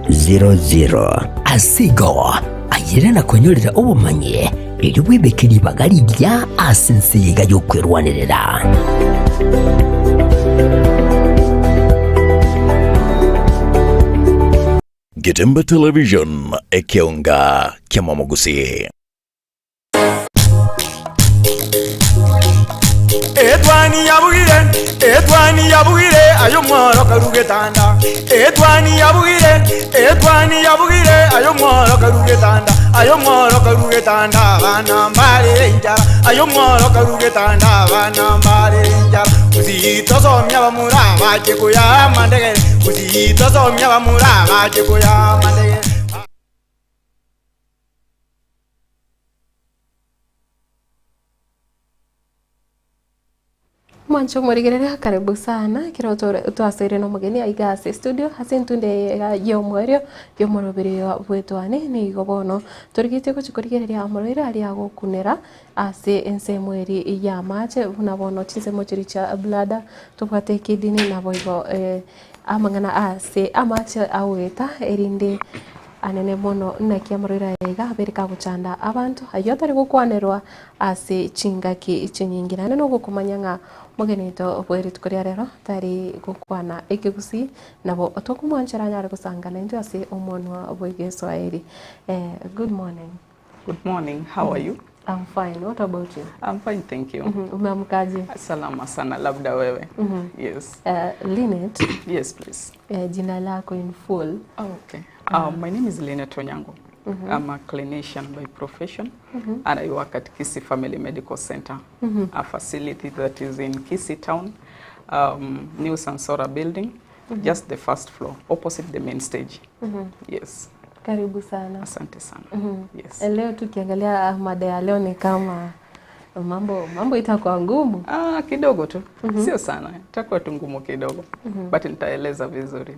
00. Asigo ayirana kwenyorera obumanye riri wibekeri bagari rya asinsiga yo kwirwanirira. Getemba Television ekionga kiamamugusi. Etwani yabugire ayo mworo karugetanda. Etwani yabugire ayo mworo karugetanda bana mbare njara. Ayo mworo karugetanda bana mbare njara. Uzito somya bamura baje kuya mandege. Uzito somya bamura baje kuya mandege. Mwancho murigerera karibu sana kira utwasire no mugeni aigase studio hasentunde yo mwerio yo morobere bwetwane ni gobono turigite ko chikorigereria amorira ari agokunera ase ense mweri ya mache unabono chinse mochiricha blada tupate kidini na boigo amangana ase amache aweta erinde anene bono nakia morira ega berika guchanda abantu ayotari gukwanerwa ase chingaki ichinyingirane no gukumanyanga mugenito bweri tukoria rero tari gukwana ikigusi nabo otokumwanchara nyare gusangana ndio ase omonwa bwege Swahili. Good morning. Good morning. How are you? I'm fine. What about you? I'm fine, thank you. Umeamkaje? Salama sana, labda wewe. Yes. Linet. Yes, please. Jina lako in full. Oh, okay. My name is Linet Onyango. I'm a clinician by profession, and I work at Kisii Family Medical Center, a facility that is in Kisii town, New Sansora building, just the first floor, opposite the main stage. Yes. Karibu sana. Asante sana. Yes. Leo tukiangalia mada ya leo ni kama mambo itakuwa ngumu. Kidogo tu. Sio sana. Itakuwa tu ngumu kidogo. But nitaeleza vizuri.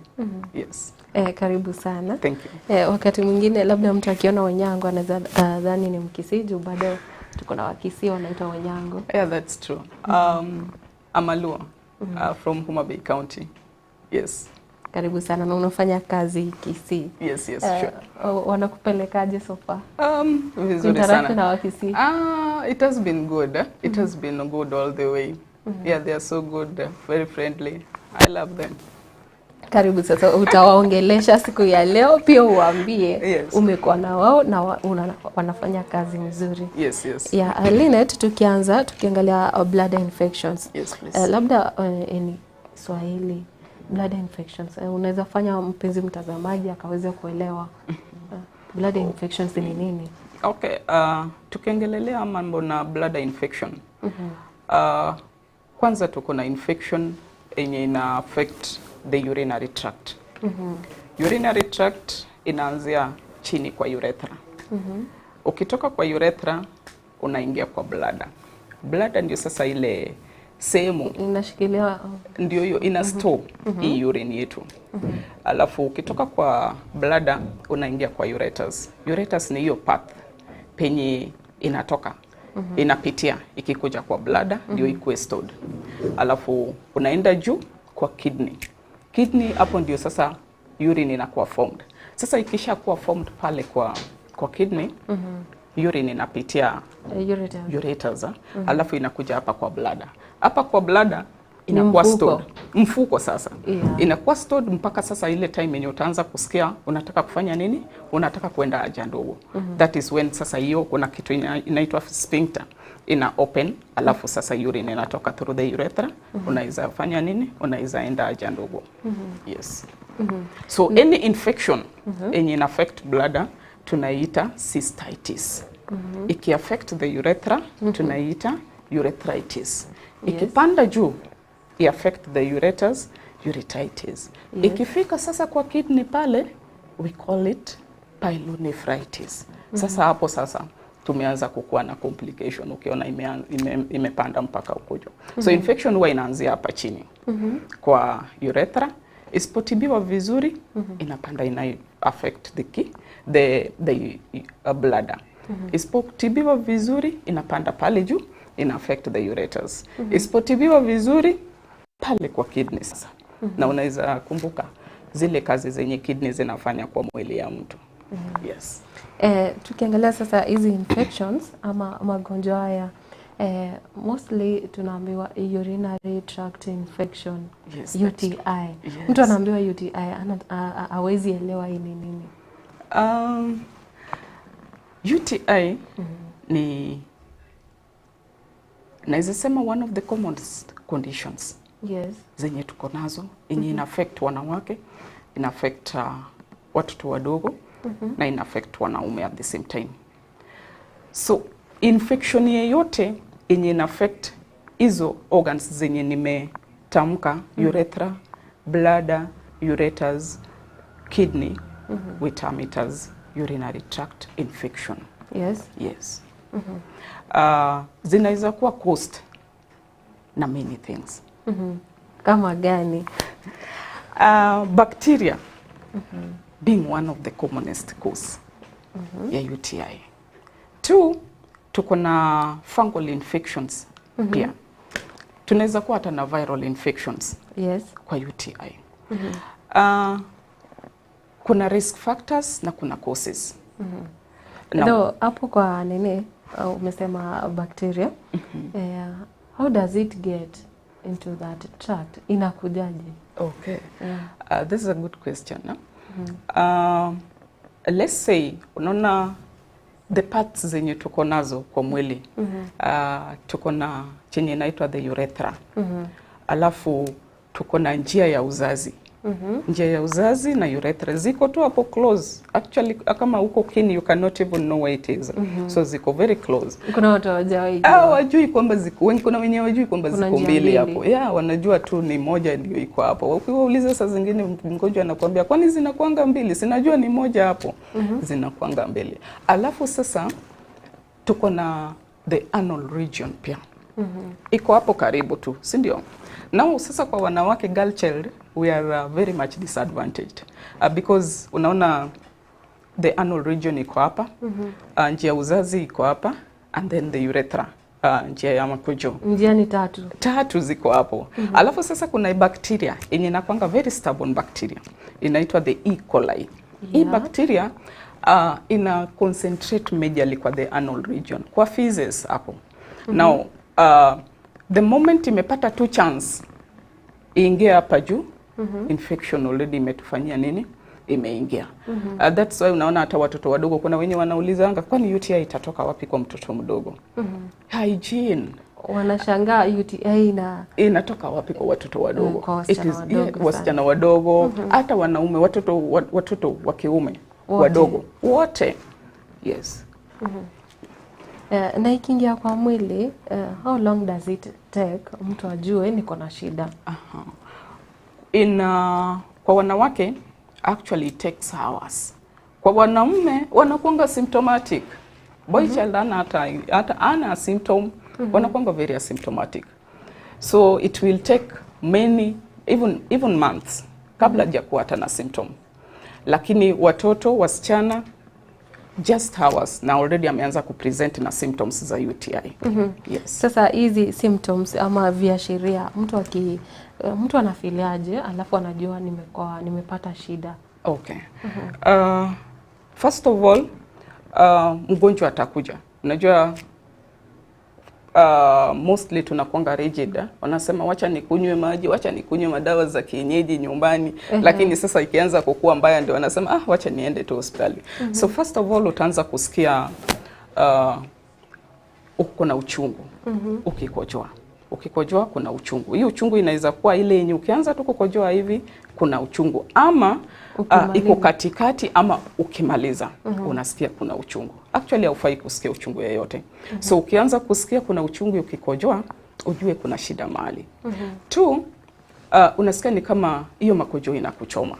Yes. Karibu sana. Thank you. Wakati mwingine labda mtu akiona Onyango anaweza dhani ni Mkisiju, bado tuko na Wakisii wanaitwa Onyango. Yeah, that's true. I'm a Luo from Homa Bay County. Yes. Karibu sana na unafanya kazi Kisii. Yes, sure. Wanakupelekaje so far? Vizuri sana. Na Wakisii. It has been good. It has been good all the way. Yeah, they are so good, very friendly. I love them. Karibu sasa utawaongelesha siku ya leo pia uambie umekuwa na wao na wanafanya kazi nzuri. Yes. Yeah, Linet tukiangalia bladder infections. Yes, please. Labda in Swahili bladder infections unaweza fanya mpenzi mtazamaji akaweze kuelewa bladder infections ni nini? Okay, tukiangelelea mambo na bladder infection. Kwanza tuko na infection yenye ina affect the urinary tract. Urinary tract inaanzia chini kwa urethra. Ukitoka kwa urethra unaingia kwa bladder. Bladder ndio sasa ile sehemu inashikilia ndio hiyo ina store hii urine yetu. Alafu ukitoka kwa bladder unaingia kwa ureters. Ureters ni hiyo path penye inatoka inapitia ikikuja kwa bladder ndio ikuwe stored. Alafu unaenda juu kwa kidney. Kidney hapo ndio sasa urine inakuwa formed. Sasa ikisha kuwa formed pale kwa kidney urine inapitia ureters. Alafu inakuja hapa kwa bladder. Hapa kwa bladder inakuwa stored. Mfuko sasa. Inakuwa stored mpaka sasa ile time yenye utaanza kusikia unataka kufanya nini? Unataka kwenda haja ndogo. That is when sasa hiyo kuna kitu inaitwa sphincter ina open, alafu sasa urine inatoka through the urethra. Unaweza fanya nini? Unaweza enda haja ndogo. Yes. So any infection yenye ina affect bladder tunaita cystitis. Iki affect the urethra tunaita urethritis. Ikipanda juu i affect the ureters, urethritis. Ikifika sasa kwa kidney pale we call it pyelonephritis. Sasa hapo sasa tumeanza kukua na complication ukiona imepanda mpaka ukujo. So infection huwa inaanzia hapa chini kwa urethra. Isipotibiwa vizuri inapanda ina affect the bladder. Isipotibiwa vizuri inapanda pale juu ina affect the ureters. Isipotibiwa vizuri pale kwa kidney sasa. Na unaweza kumbuka zile kazi zenye kidney zinafanya kwa mwili ya mtu. Yes. Tukiangalia sasa hizi infections ama magonjwa haya mostly tunaambiwa urinary tract infection. Yes, UTI. Yes. Mtu anaambiwa UTI hawezi elewa hii ni nini? UTI ni naweza sema one of the commonest conditions. Yes. Zenye tuko nazo yenye ina affect wanawake, ina affect watoto wadogo na ina affect wanaume at the same time. So infection yeyote yenye ina affect hizo organs zenye nimetamka, urethra, bladder, ureters, kidney, we term it as urinary tract infection. Yes. Yes. Zinaweza kuwa caused na many things. Kama gani? Bacteria being one of the commonest cause ya UTI. 2, tuko na fungal infections pia. Tunaweza kuwa hata na viral infections. Yes. Kwa UTI. Kuna risk factors na kuna causes. Ndio hapo kwa nini umesema bacteria. How does it get into that tract? Inakujaje? Okay. This is a good question. Let's say unaona the parts zenye tuko nazo kwa mwili. Tuko na chenye inaitwa the urethra. Alafu tuko na njia ya uzazi. Njia ya uzazi na urethra ziko tu hapo close. Actually kama uko keen you cannot even know where it is. So ziko very close. Kuna watu hawajui. Wajui kwamba ziko. Wengi kuna wenyewe wajui kwamba ziko mbili hapo. Wanajua tu ni moja ndio iko hapo. Ukiwauliza saa zingine mgonjwa anakuambia kwani zinakuanga mbili? Sinajua ni moja hapo. Zinakuanga mbili. Alafu sasa tuko na the anal region pia. Iko hapo karibu tu, si ndio? Now sasa kwa wanawake girl child we are very much disadvantaged because unaona the anal region iko hapa, njia uzazi iko hapa and then the urethra, njia ya makojo. Njia ni tatu ziko hapo. Alafu sasa kuna bacteria yenye inakuanga very stubborn bacteria inaitwa the E. coli. Hii bacteria ina concentrate majorly kwa the anal region, kwa feces hapo. Now the moment imepata tu chance iingia hapa juu, infection already imetufanyia nini? Imeingia. That's why unaona hata watoto wadogo kuna wenye wanaulizanga kwani UTI itatoka wapi kwa mtoto mdogo? Hygiene. Wanashangaa UTI inatoka wapi kwa watoto wadogo? Kwa wasichana wadogo, hata wanaume, watoto wa kiume wadogo wote. Yes. Na ikiingia kwa mwili, how long does it take mtu ajue niko na shida? Kwa wanawake actually it takes hours. Kwa wanaume wanakuanga symptomatic. Boy child hata ana symptom, wanakuanga very asymptomatic. So it will take many even months kabla hajakuwa hata na symptom. Lakini watoto wasichana just hours na already ameanza kupresent na symptoms za UTI. Yes. Sasa hizi symptoms ama viashiria mtu anafiliaje alafu anajua nimepata shida? Okay. First of all, mgonjwa atakuja. Unajua mostly tunakuanga rigid. Wanasema wacha nikunywe maji, wacha nikunywe madawa za kienyeji nyumbani. Lakini sasa ikianza kukua mbaya ndio wanasema wacha niende tu hospitali. So first of all utaanza kusikia uko na uchungu. Ukikojoa kuna uchungu. Hii uchungu inaweza kuwa ile yenye ukianza tu kukojoa hivi kuna uchungu, ama iko katikati, ama ukimaliza unasikia kuna uchungu. Actually haufai kusikia uchungu yeyote. So ukianza kusikia kuna uchungu ukikojoa, ujue kuna shida mahali. 2, unasikia ni kama hiyo makojo inakuchoma.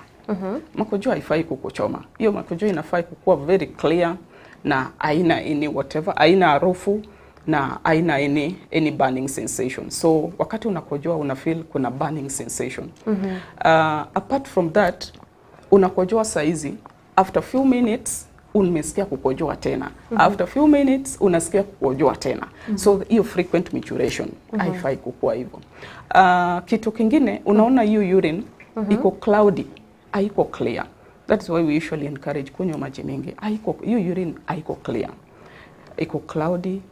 Makojo haifai kukuchoma. Hiyo makojo inafai kukuwa very clear na haina any whatever, haina harufu na haina any burning sensation. So wakati unakojoa una feel kuna burning sensation. Apart from that, unakojoa saizi, after few minutes unasikia kukojoa tena. After few minutes unasikia kukojoa tena. So hiyo frequent micturition haifai kukua hivyo. Kitu kingine unaona hiyo urine iko cloudy haiko clear. That is why we usually encourage kunywa maji mingi. Hiyo urine haiko clear, iko cloudy,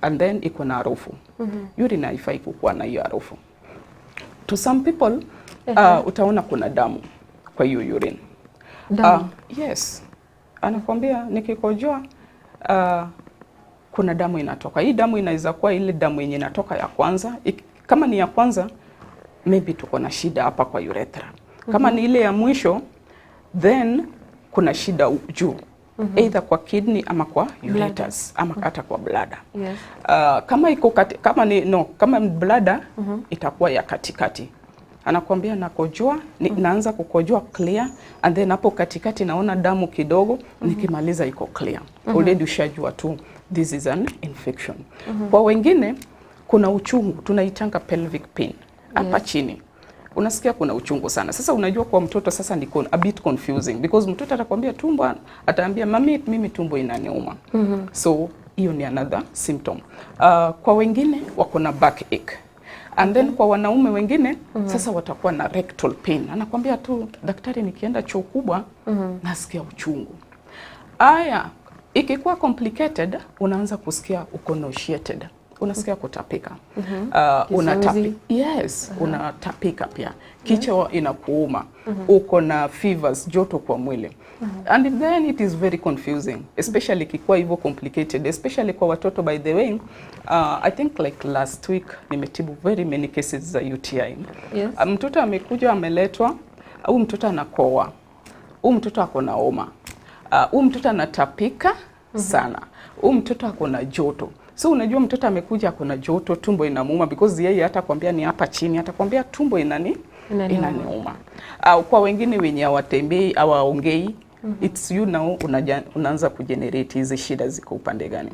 and then iko na harufu. Urine haifai kukuwa na hiyo harufu. To some people utaona kuna damu kwa hiyo urine. Yes, anakwambia nikikojoa kuna damu inatoka. Hii damu inaweza kuwa ile damu yenye inatoka ya kwanza. Kama ni ya kwanza, maybe tuko na shida hapa kwa urethra. Kama ni ile ya mwisho, then kuna shida juu. Either kwa kidney ama kwa ureters ama hata kwa bladder. Yes. Kama bladder itakuwa ya katikati. Anakuambia nakojoa, naanza kukojoa clear, and then hapo katikati naona damu kidogo, nikimaliza iko clear. Already ushajua tu this is an infection. Kwa wengine kuna uchungu, tunaitanga pelvic pain. Hapa chini unasikia kuna uchungu sana. Sasa unajua kwa mtoto sasa ni a bit confusing because mtoto atakwambia tumbo, ataambia mimi tumbo inaniuma. So hiyo ni another symptom. Kwa wengine wako na backache. And then kwa wanaume wengine sasa watakuwa na rectal pain. Anakwambia tu daktari, nikienda choo kubwa nasikia uchungu. Ikikuwa complicated unaanza kusikia uko nauseated. Unasikia kutapika. Unatapika pia. Kichwa inakuuma. Uko na fevers, joto kwa mwili. And then it is very confusing, especially ikikuwa hivyo complicated, especially kwa watoto. By the way, I think like last week nimetibu very many cases za UTI. Yes. Mtoto amekuja ameletwa, au mtoto anakoa, au mtoto ako na homa, au mtoto anatapika sana, au mtoto ako na joto. So unajua mtoto amekuja ako na joto, tumbo inamuuma because yeye hata kwambia ni hapa chini, atakwambia tumbo inaniuma. Kwa wengine wenye hawatembei au haongei, it's you now unaanza kugenerate hizi shida ziko upande gani.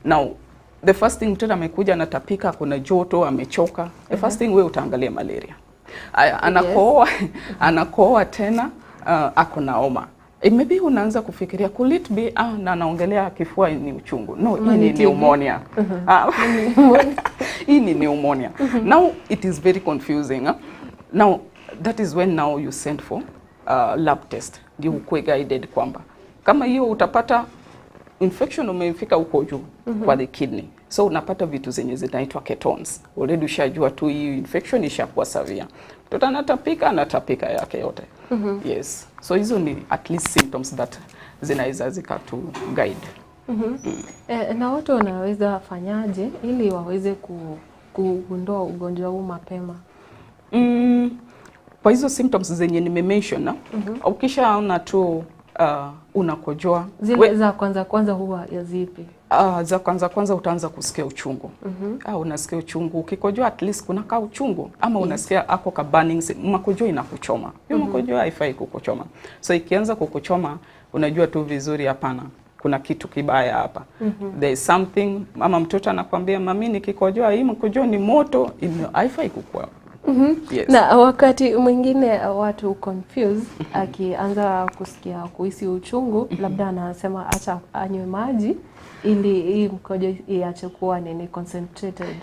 Now the first thing mtoto amekuja anatapika, kuna joto, amechoka. The first thing wewe utaangalia malaria. Anakoa tena, ako na homa. Maybe unaanza kufikiria could it be na anaongelea kifua ni uchungu. No, hii ni pneumonia. Hii ni pneumonia. Now it is very confusing. Now that is when now you send for lab test. Ndio ukwe guided kwamba kama hiyo utapata infection umefika huko juu kwa the kidney. So unapata vitu zenye zinaitwa ketones. Already ushajua tu hii infection ishakuwa severe. Mtoto anatapika yake yote. Yes. So hizo ni at least symptoms that zinaweza zikatu guide. Na watu wanaweza fanyaje ili waweze kugundua ugonjwa huu mapema? Kwa hizo symptoms zenye nimemention, ukishaona tu unakojoa, zile za kwanza huwa ya zipi? Za kwanza utaanza kusikia uchungu. Unasikia uchungu, ukikojoa at least kuna ka uchungu, ama unasikia ako ka burning, makojoa inakuchoma. Hiyo makojoa haifai kukuchoma. So ikianza kukuchoma, unajua tu vizuri hapana, kuna kitu kibaya hapa. There is something, mama mtoto anakuambia mami nikikojoa hii makojoa ni moto, haifai kukua. Yes. Na wakati mwingine watu confused, akianza kuhisi uchungu, labda anasema acha anywe maji ili hii mkojo iache kuwa concentrated.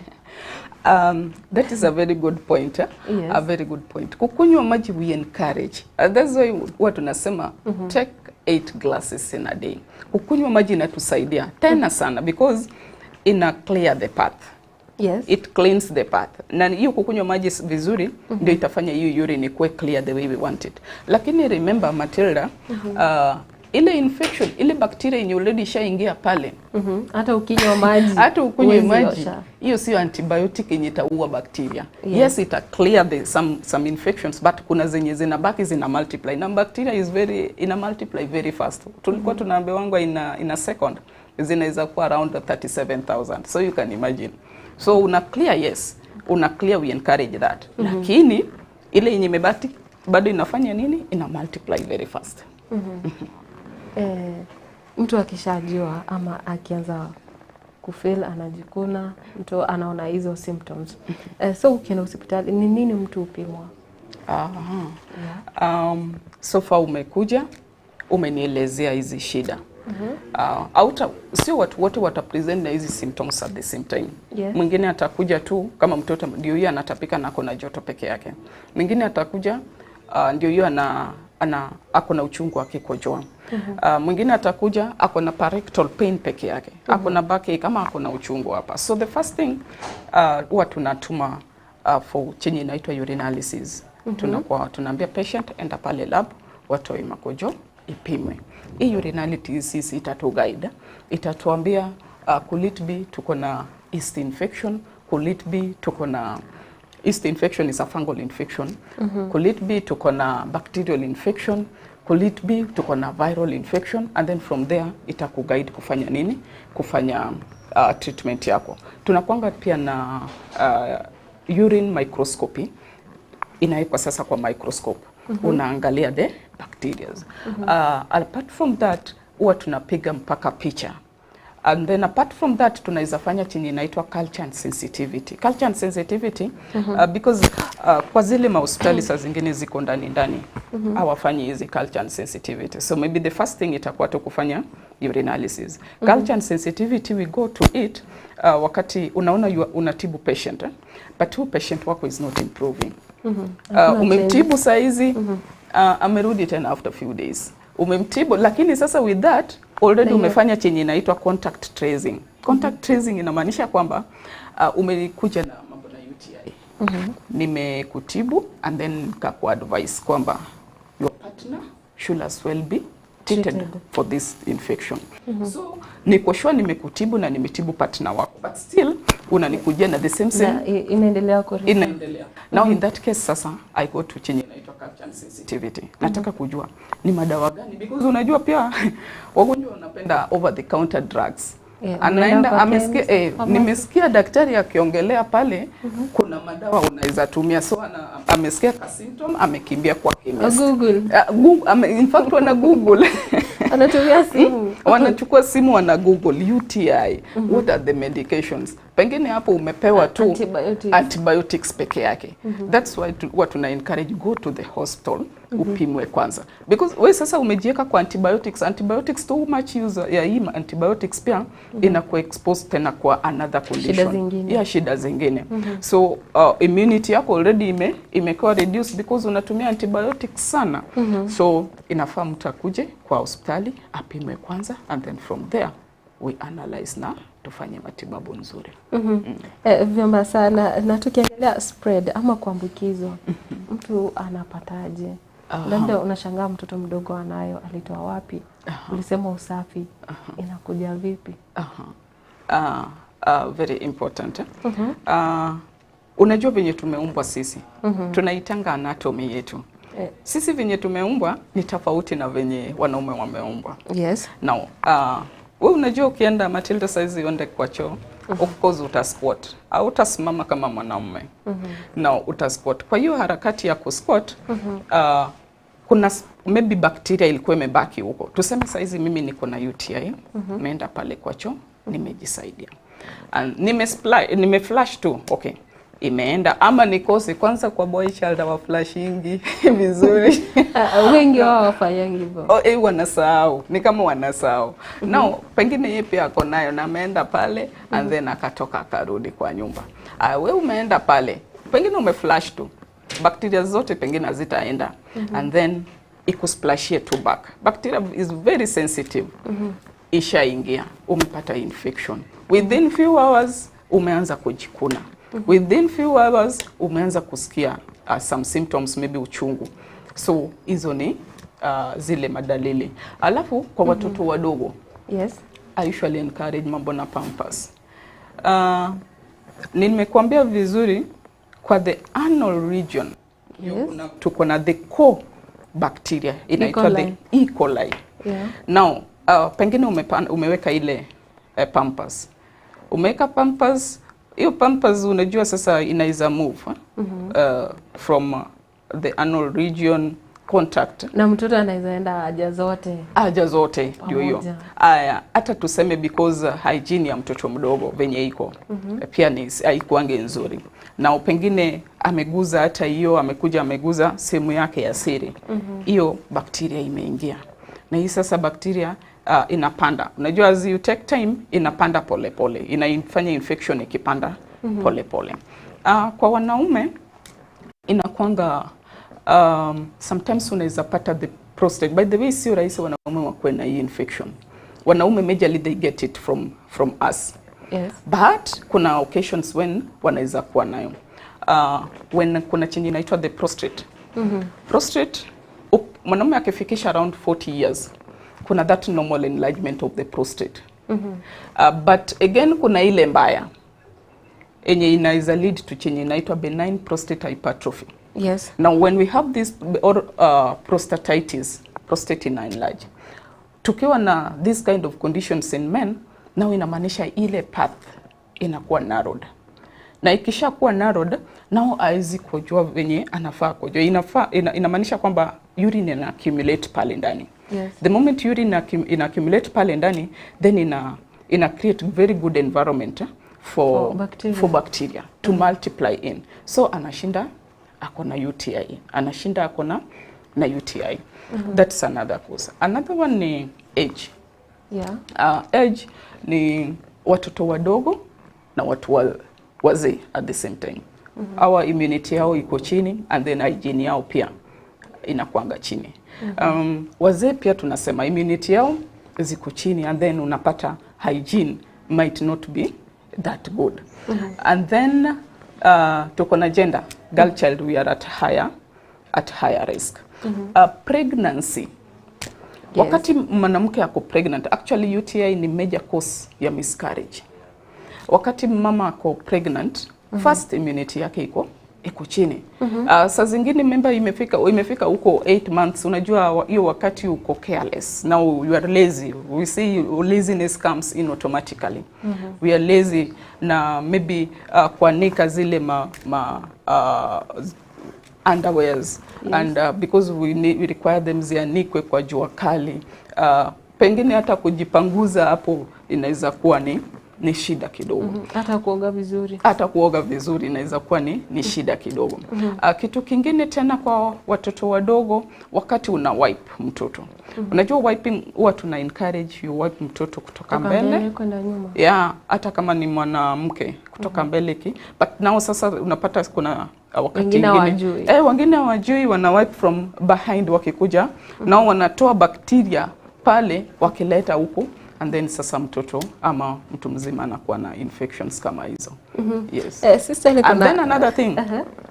That is a very good point. Yes. A very good point. Kukunywa maji we encourage. That's why watu tunasema take 8 glasses in a day. Kukunywa maji inatusaidia tena sana because ina clear the path. Yes. It cleans the path. Na hiyo kukunywa maji vizuri ndio itafanya hiyo urine ikuwe clear the way we want it. Lakini remember Matilda, ile infection, ile bacteria yenye already ishaingia pale. Hata ukinywa maji. Hata ukunywe maji. Hiyo sio antibiotic yenye itaua bacteria. Yes, ita clear some infections, but kuna zenye zinabaki zina multiply. Na bacteria is ina multiply very fast. Tulikuwa tunaambiwa in a second zinaweza kuwa around 37,000. So you can imagine. So una clear, yes. Una clear, we encourage that. Lakini ile yenye imebaki bado inafanya nini? Ina multiply very fast. Mtu akishajua ama akianza kufeel anajikuna, mtu anaona hizo symptoms. So ukienda hospitali ni nini mtu upimwa? So far umekuja, umenielezea hizi shida. Sio watu wote watapresent na hizi symptoms at the same time. Yes. Mwingine atakuja tu kama mtoto ndio yeye anatapika na kuna joto peke yake. Mwingine atakuja ndio yeye ako na uchungu akikojoa. Mwingine atakuja ako na parectal pain peke yake, ako na backache kama ako na uchungu hapa. So the first thing huwa tunatuma for chenye inaitwa urinalysis. Tunaambia patient enda pale lab watoe makojo ipimwe. Hii urinalysis itatuguide, itatuambia could it be tuko na yeast infection, could it be tuko na yeast infection is a fungal infection, could it be tuko na bacterial infection, could it be tuko na viral infection, and then from there itakuguide kufanya nini, kufanya treatment yako. Tunakuanga pia na urine microscopy, inawekwa sasa kwa microscope. Unaangalia the bacteria. Apart from that huwa tunapiga mpaka picha. And then apart from that tunaweza fanya chenye inaitwa culture and sensitivity. Culture and sensitivity because kwa zile mahospitali saa zingine ziko ndani hawafanyi hizi culture and sensitivity. So maybe the first thing itakuwa tu kufanya urinalysis. Culture and sensitivity we go to it wakati unaona unatibu patient but who patient wako is not improving. Umemtibu saa hizi amerudi tena after few days. Umemtibu lakini sasa with that already umefanya chenye inaitwa contact tracing. Contact tracing inamaanisha kwamba umekuja na mambo na UTI. Nimekutibu and then nikakuadvise kwamba your partner should as well be treated for this infection. So niko sure nimekutibu na nimetibu partner wako but still unanikujia na the same inaendelea correct. Inaendelea. Now in that case sasa I go to chenye inaitwa culture and sensitivity. Nataka kujua ni madawa gani because unajua pia wagonjwa wanapenda over the counter drugs. Anaenda amesikia nimesikia daktari akiongelea pale kuna madawa unaweza tumia, so amesikia ka symptom amekimbia kwa chemist. Google. In fact wana Google. Anatumia simu. Wanachukua simu wana Google UTI. What are the medications? Pengine hapo umepewa tu antibiotics peke yake. That's why what tuna encourage go to the hospital upimwe kwanza. Because wewe sasa umejiweka kwa antibiotics too much use ya hii antibiotics pia inaku expose tena kwa another condition. Shida zingine. So immunity yako already imekuwa reduced because unatumia antibiotics sana. So inafaa mtu akuje kwa hospitali apimwe kwanza and then from there we analyze na tufanye matibabu nzuri. Vyema sana. Na tukiangalia spread ama kuambukizwa, mtu anapataje? Labda unashangaa mtoto mdogo anayo, alitoa wapi? Ulisema usafi. Inakuja vipi? Very important. Unajua venye tumeumbwa sisi. Tunaitanga anatomy yetu. Sisi venye tumeumbwa ni tofauti na venye wanaume wameumbwa. Yes. Now, wewe unajua ukienda Matilda size uende kwa choo, of course utasquat. Au utasimama kama mwanaume. Now utasquat. Kwa hiyo harakati ya kusquat, kuna maybe bacteria ilikuwa imebaki huko. Tuseme saizi mimi niko na UTI, nimeenda pale kwa choo, nimejisaidia. And nimeflash tu, okay. Imeenda ama nikosi kwanza kwa boy child wa flashingi vizuri. Wengi wao wafanya hivyo. Wanasahau, ni kama wanasahau. Now pengine yeye pia ako nayo na ameenda pale and then akatoka akarudi kwa nyumba. Wewe umeenda pale, pengine umeflash tu. Bacteria zote pengine hazitaenda and then ikusplashie tu back. Bacteria is very sensitive. Ishaingia, umepata infection. Within few hours umeanza kujikuna. Within few hours umeanza kusikia some symptoms, maybe uchungu. So hizo ni zile madalili. Alafu kwa watoto wadogo, yes, I usually encourage mambo na pampers. Nimekuambia vizuri kwa the anal region, yes, tuko na the core bacteria inaitwa the E. coli. Now pengine umeweka ile pampers. Umeweka pampers, hiyo pampers unajua sasa inaweza move from the anal region contact. Na mtoto anaweza enda haja zote ndio hiyo. Hata tuseme because hygiene ya mtoto mdogo venye iko pia ni haikuange nzuri. Na pengine ameguza hata hiyo, amekuja ameguza sehemu yake ya siri. Hiyo bacteria imeingia. Na hii sasa bacteria inapanda. Unajua as you take time inapanda pole pole. Inafanya infection ikipanda pole pole. Kwa wanaume inakuanga sometimes unaweza pata the prostate. By the way, sio rahisi wanaume wakuwe na hii infection. Wanaume majorly they get it from us. Yes. But kuna occasions when wanaweza kuwa nayo. When kuna chenye inaitwa the prostate. Prostate, mwanaume akifikisha around 40 years, kuna that normal enlargement of the prostate. But again kuna ile mbaya enye inaweza lead to chenye inaitwa benign prostate hypertrophy. Yes. Now when we have this prostatitis, prostate ina enlarge. Tukiwa na this kind of conditions in men, now inamaanisha ile path inakuwa narrowed. Na ikisha kuwa narrowed, now haizi kujua venye anafaa kujua. Inamaanisha kwamba urine ina accumulate pale ndani. Yes. The moment urine ina accumulate pale ndani, then ina create very good environment for bacteria to multiply in. So anashinda akona UTI. Anashinda akona na UTI. That's another cause. Another one ni age. Yeah. Age ni watoto wadogo na watu wazee at the same time. Our immunity yao iko chini and then hygiene yao pia inakuanga chini. Wazee pia tunasema immunity yao ziko chini and then unapata hygiene might not be that good. And then tuko na gender, girl child, we are at higher risk. Pregnancy. Yes. Wakati mwanamke ako pregnant, actually UTI ni major cause ya miscarriage. Wakati mama ako pregnant, first immunity yake iko chini. Saa zingine member imefika huko 8 months, unajua hiyo wakati uko careless. Now you are lazy. We say laziness comes in automatically. We are lazy na maybe kuanika zile underwears. Yes. And because we require them zianikwe kwa jua kali. Pengine hata kujipanguza hapo inaweza kuwa ni shida kidogo. Hata kuoga vizuri. Hata kuoga vizuri inaweza kuwa ni shida kidogo. Kitu kingine tena kwa watoto wadogo, wakati una wipe mtoto. Unajua wiping huwa tuna encourage you wipe mtoto kutoka mbele kwenda nyuma. Yeah, hata kama ni mwanamke kutoka mbele but now sasa unapata kuna wakati wengine hawajui wana wipe from behind wakikuja. Nao wanatoa bakteria pale wakileta huko and then sasa mtoto ama mtu mzima anakuwa na infections kama hizo. Yes. And then another thing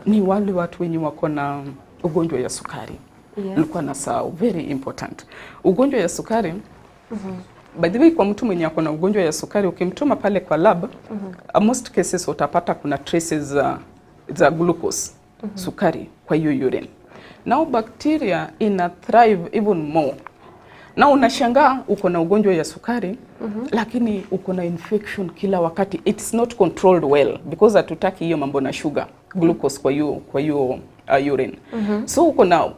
ni wale watu wenye wako na ugonjwa ya sukari. Nilikuwa nasahau, very important. Ugonjwa ya sukari, by the way, kwa mtu mwenye ako na ugonjwa ya sukari ukimtuma pale kwa lab, most cases utapata kuna traces za glucose, sukari kwa hiyo urine. Now bacteria ina thrive even more. Na unashangaa uko na ugonjwa ya sukari, lakini uko na infection kila wakati. It's not controlled well because hatutaki hiyo mambo na sugar, glucose kwa hiyo urine. So uko na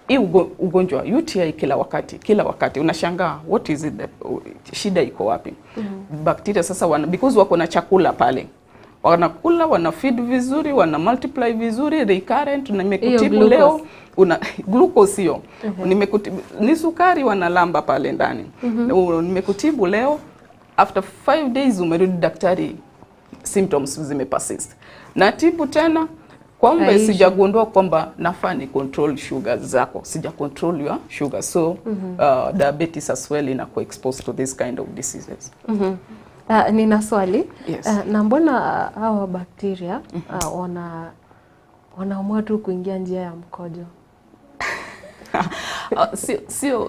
hii ugonjwa UTI kila wakati. Unashangaa what is it, shida iko wapi? Bacteria sasa because wako na chakula pale. Wanakula, wana feed vizuri, wana multiply vizuri, recurrent. Nimekutibu leo una glucose hiyo. Ni sukari wanalamba pale ndani. Nimekutibu leo, after 5 days umerudi daktari, symptoms zimepersist. Natibu tena kwamba sijagundua kwamba nafaa ni control sugar zako, sija control your sugar. So diabetes as well inakuwa exposed to this kind of diseases. Nina swali. Yes. Na mbona hawa bakteria wanaamua tu kuingia njia ya mkojo?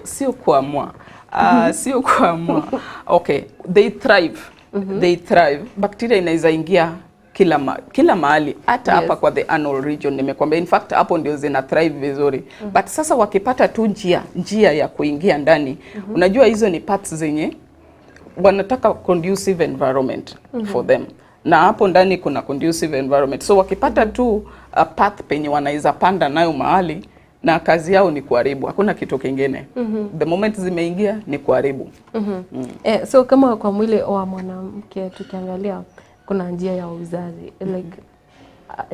Sio kuamua. Sio kuamua. Okay, they thrive. They thrive. Bacteria inaweza ingia kila mahali, hata hapa kwa the anal region nimekwambia. In fact hapo ndio zina thrive vizuri. But sasa wakipata tu njia ya kuingia ndani, unajua hizo ni parts zenye wanataka conducive environment for them. Na hapo ndani kuna conducive environment. So wakipata tu path penye wanaweza panda nayo mahali, na kazi yao ni kuharibu. Hakuna kitu kingine. The moment zimeingia ni kuharibu. So kama kwa mwili wa mwanamke tukiangalia kuna njia ya uzazi, like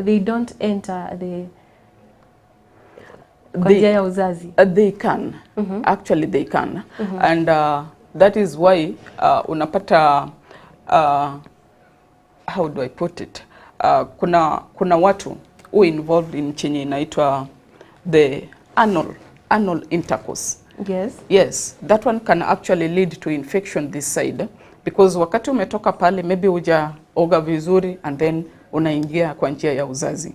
they don't enter kwa njia ya uzazi. They can. Actually they can. And that is why unapata how do I put it? Kuna watu who involved in chenye inaitwa the anal intercourse. Yes. Yes, that one can actually lead to infection this side, because wakati umetoka pale maybe hujaoga vizuri and then unaingia kwa njia ya uzazi,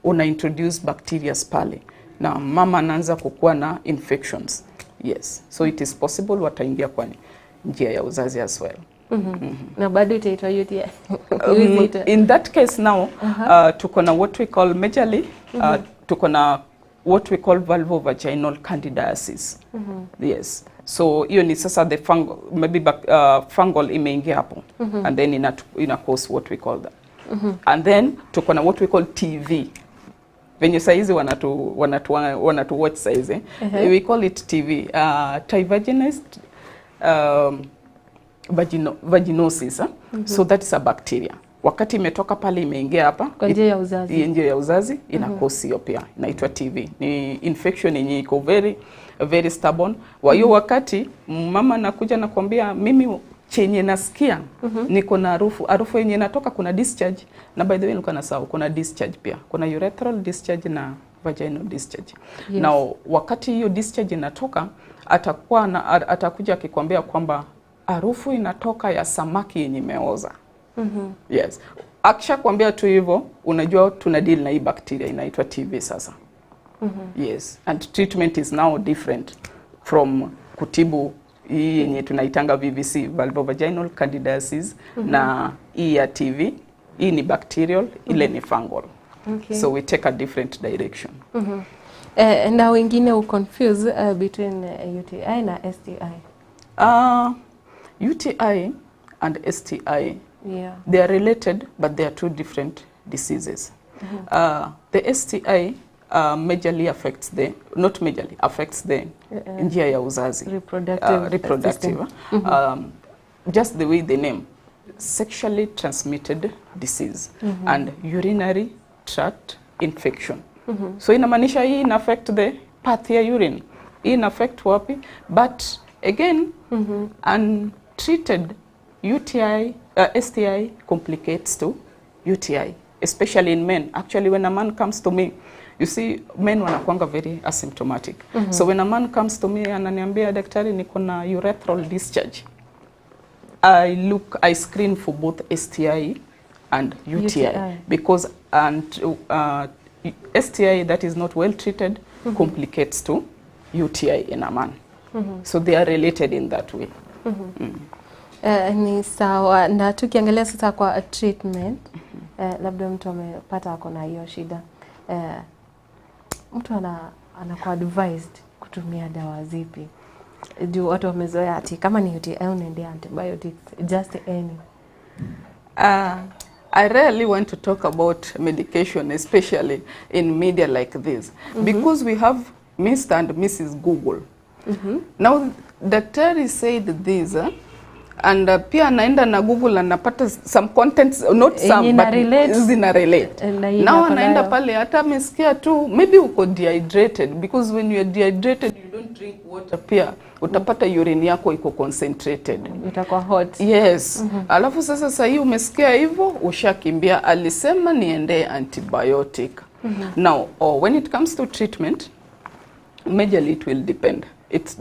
una introduce bacteria pale na mama anaanza kukua na infections. Yes, so it is possible wataingia kwa njia ya uzazi as well. Na bado itaitwa UTI. In that case now, tuko na what we call majorly, tuko na what we call vulvovaginal candidiasis. Yes. So hiyo ni sasa the fungal, maybe fungal imeingia hapo, and then ina cause what we call that. And then tuko na what we call TV. Venye saizi wanatu watch saizi, we call it TV, trivaginized vaginosis. So that is a bacteria. Wakati imetoka pale imeingia hapa kwa njia ya uzazi, njia ya uzazi ina cause hiyo pia inaitwa TV. Ni infection yenye iko very stubborn. Wa hiyo wakati mama nakuja na kuambia mimi chenye nasikia niko na harufu yenye inatoka, kuna discharge, na by the way nilikuwa nasahau kuna discharge pia, kuna urethral discharge na vaginal discharge. Yes. Na wakati hiyo discharge inatoka atakuja akikwambia kwamba harufu inatoka ya samaki yenye imeoza. Yes. Akisha kuambia tu hivyo, unajua tuna deal na hii bacteria inaitwa TV sasa. Yes. And treatment is now different from kutibu hii yenye tunaitanga VVC, vulvovaginal candidiasis, na hii ya TV. Hii ni bacterial, ile ni fungal. Okay. So we take a different direction. Na wengine confuse between UTI na STI. UTI and STI, yeah, they are related, but they are two different diseases. The STI majorly affects the njia ya uzazi, reproductive. Just the way the name, sexually transmitted disease and urinary tract infection. So inamaanisha hii ina affect the path ya urine, hii ina affect wapi, but again untreated UTI, STI complicates to UTI, especially in men. Actually, when a man comes to me, you see, men wanakuanga very asymptomatic. So when a man comes to me ananiambia, daktari niko na urethral discharge, I screen for both STI and UTI. Because STI that is not well treated complicates to UTI in a man. So they are related in that way. Ni sawa. Na tukiangalia sasa kwa treatment, labda mtu amepata ako na hiyo shida, mtu anakuwa advised kutumia dawa zipi? Juu watu wamezoea ati kama ni UTI unaendea antibiotics, just any. I rarely want to talk about medication, especially in media like this, because we have Mr. and Mrs. Google. Now, daktari said this, and pia naenda na Google and napata some contents, not some, but zina relate. Now naenda pale hata mesikia tu, maybe uko dehydrated, because when you are dehydrated you don't drink water, pia utapata urine yako iko concentrated, itakuwa hot. Yes. Alafu sasa hii umesikia hivyo, ushakimbia alisema niende antibiotic. Now, when it comes to treatment, majorly it will depend.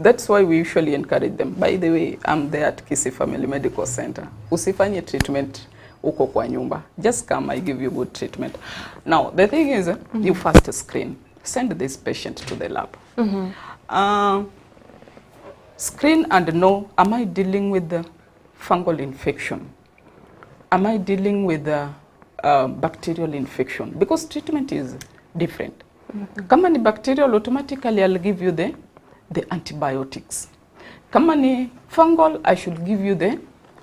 That's why we usually encourage them. By the way, I'm there at Kisii Family Medical Center. Usifanye treatment uko kwa nyumba. Just come, I give you good treatment. Now, the thing is, you first screen. Send this patient to the lab. Screen and know, am I dealing with the fungal infection? Am I dealing with the bacterial infection? Because treatment is different. Kama ni bacterial, automatically I'll give you the antibiotics. Kama ni fungal, I should give you the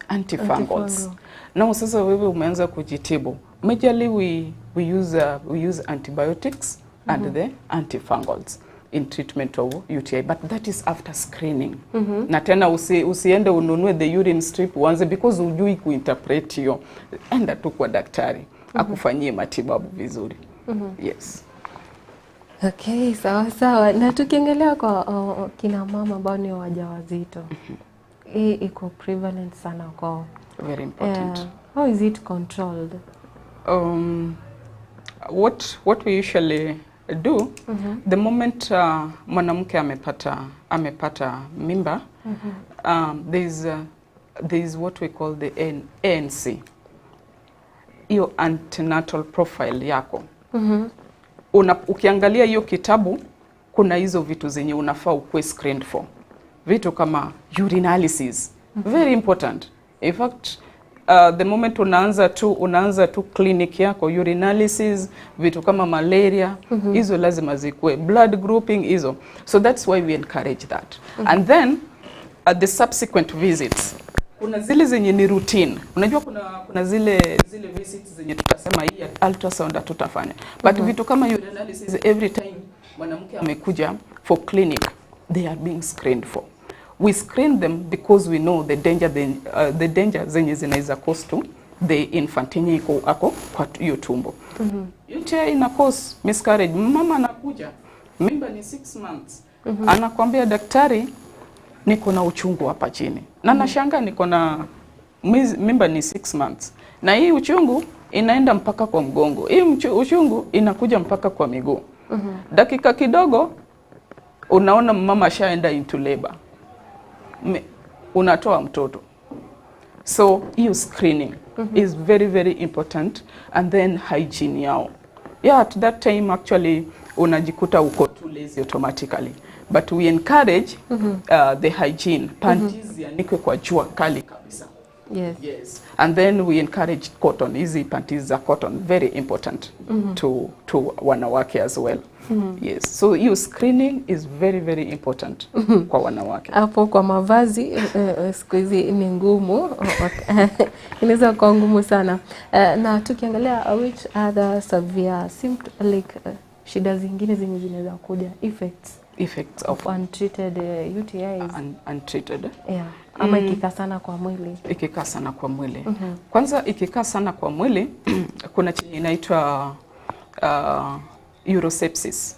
antifungals. Now sasa wewe umeanza kujitibu. Majorly we use antibiotics and the antifungals in treatment of UTI, but that is after screening. Na tena usiende ununue the urine strip uanze, because hujui kuinterpret hiyo. Enda tu kwa daktari akufanyie matibabu vizuri. Yes. Okay, sawa sawa. Na tukiangalia kwa kina mama ambao ni wajawazito, hii iko prevalent sana kwa. Very important. How is it controlled? What we usually do the moment mwanamke amepata mimba, there's what we call the ANC, hiyo antenatal profile yako. Ukiangalia hiyo kitabu, kuna hizo vitu zenye unafaa ukue screened for. Vitu kama urinalysis, very important. In fact, the moment unaanza tu clinic yako, urinalysis, vitu kama malaria, hizo lazima zikue, blood grouping hizo. So that's why we encourage that. And then at the subsequent visits, kuna zile zenye ni routine. Unajua kuna zile visits zenye tutasema hii ultrasound hatutafanya. But vitu kama urinalysis, every time mwanamke amekuja for clinic, they are being screened for. We screen them because we know the danger zenye zinaweza cause to the infant yenye ako kwa hiyo tumbo. UTI ina cause miscarriage. Mama anakuja, mimba ni 6 months. Anakwambia daktari, niko na uchungu hapa chini. Na nashanga niko na mimba ni 6 months. Na hii uchungu inaenda mpaka kwa mgongo. Hii uchungu inakuja mpaka kwa miguu. Dakika kidogo unaona mama shaenda into labor. Unatoa mtoto. So hiyo screening is very, very important, and then hygiene yao. Yeah, at that time actually unajikuta uko too lazy automatically, but we encourage the hygiene. Panties yanikwe kwa jua kali kabisa. Yes. And then we encourage cotton, easy panties za cotton, very important to wanawake as well. Yes. So hiyo screening is very, very important kwa wanawake. Hapo kwa mavazi siku hizi ni ngumu. Inaweza kuwa ngumu sana. Na tukiangalia which other severe symptoms, like shida zingine zenye zinaweza kuja, effects of untreated UTIs. Untreated. Yeah. Ama ikikaa sana kwa mwili. Ikikaa sana kwa mwili. Kwanza ikikaa sana kwa mwili, kuna chenye inaitwa urosepsis.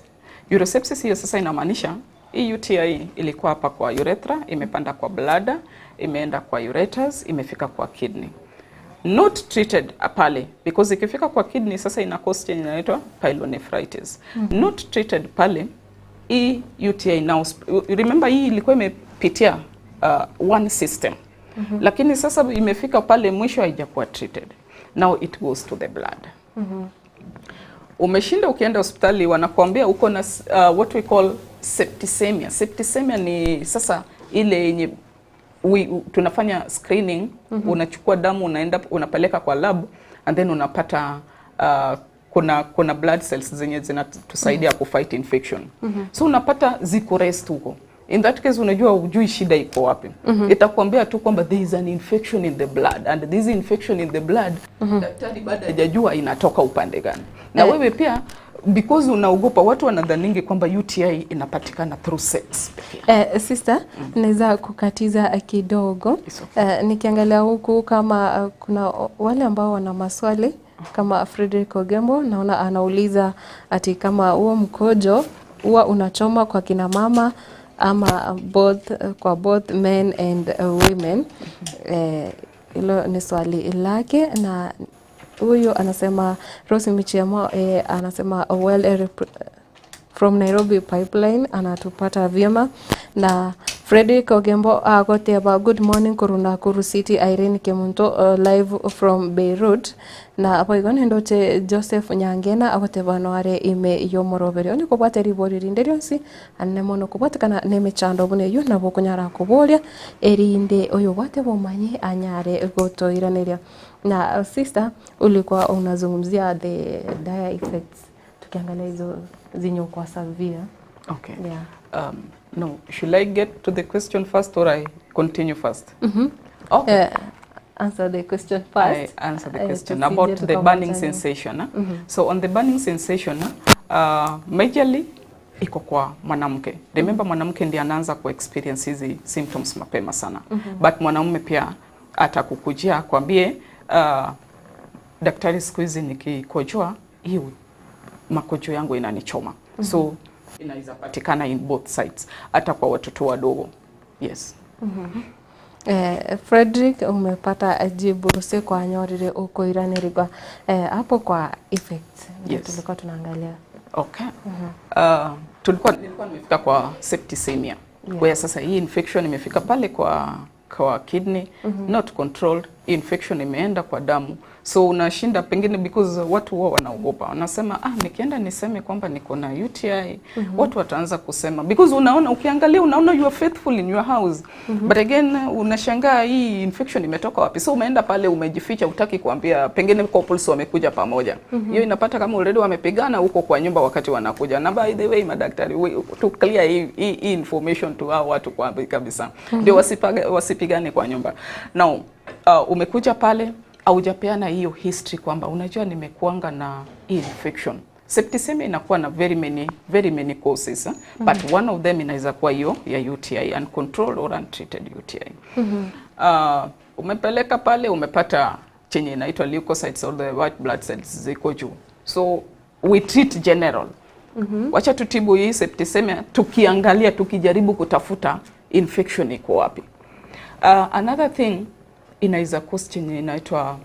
Urosepsis hiyo sasa inamaanisha hii UTI ilikuwa hapa kwa urethra, imepanda kwa bladder, imeenda kwa ureters, imefika kwa kidney. Not treated pale, because ikifika kwa kidney sasa ina cause chenye inaitwa pyelonephritis. Not treated pale, hii UTI now, remember hii ilikuwa imepitia one system. Lakini sasa imefika pale mwisho haijakuwa treated. Now it goes to the blood. Umeshinda ukienda hospitali wanakuambia uko na what we call septicemia. Septicemia ni sasa ile yenye tunafanya screening, unachukua damu unapeleka kwa lab, and then unapata kuna blood cells zenye zinatusaidia kufight infection. So unapata ziko rest huko. In that case unajua hujui shida iko wapi. Itakwambia tu kwamba there is an infection in the blood, and this infection in the blood daktari baada hajajua inatoka upande gani. Na wewe pia because unaogopa, watu wanadhaningi kwamba UTI inapatikana through sex. Sister, naweza kukatiza kidogo. Nikiangalia huku kama kuna wale ambao wana maswali kama Frederick Ogembo, naona anauliza ati kama huo mkojo huwa unachoma kwa kina mama ama both men and women. Hilo ni swali lake, na huyo anasema Rose Michiamo anasema from Nairobi Pipeline anatupata vyema. Na Frederick Ogembo agoteba good morning kuruna Kuru City Irene Kemunto live from Beirut. Na apo igone ndoche Joseph Nyangena agoteba noare ime yomoroberio ni kubate ribori rinderionsi anne mono kubate kana neme chando bune yo na bokunyara kubolia erinde oyo bate bomanye anyare gotoiraneria. Na sister, ulikuwa unazungumzia the dire effects, tukiangalia hizo zinyo kwa severe. Okay. Yeah. No, should I get to the question first or I continue first? Okay. Answer the question first. I answer the question about the burning sensation. So on the burning sensation, majorly iko kwa mwanamke. Remember mwanamke ndiye anaanza ku experience hizi symptoms mapema sana. But mwanamume pia atakukujia kwambie daktari, siku hizi nikikojoa hiyo makojo yangu inanichoma. So inaweza patikana in both sides, hata kwa watoto wadogo. Yes. Frederick, umepata jibu ruse kwa nyorire uko iranirigwa hapo kwa effects. Yes. Tulikuwa tunaangalia. Okay. Nilikuwa nimefika kwa septicemia. Where sasa hii infection imefika pale kwa kidney, not controlled, infection imeenda kwa damu. So unashinda pengine because watu wao wanaogopa. Wanasema nikienda niseme kwamba niko na UTI, watu wataanza kusema because ukiangalia unaona you are faithful in your house. But again unashangaa hii infection imetoka wapi? So umeenda pale umejificha, utaki kuambia, pengine couples wamekuja pamoja. Hiyo inapata kama already wamepigana huko kwa nyumba wakati wanakuja. Na by the way madaktari, to clear hii information to hao watu kwa kabisa. Ndio wasipigane kwa nyumba. Now umekuja pale haujapeana hiyo history kwamba unajua nimekuanga na infection. Septicemia inakuwa na very many causes, but one of them inaweza kuwa hiyo ya UTI, uncontrolled or untreated UTI. Umepeleka pale umepata chenye inaitwa leukocytes or the white blood cells ziko juu. So we treat general. Wacha tutibu hii septicemia tukiangalia, tukijaribu kutafuta infection iko wapi. Another thing inaweza cause chenye inaitwa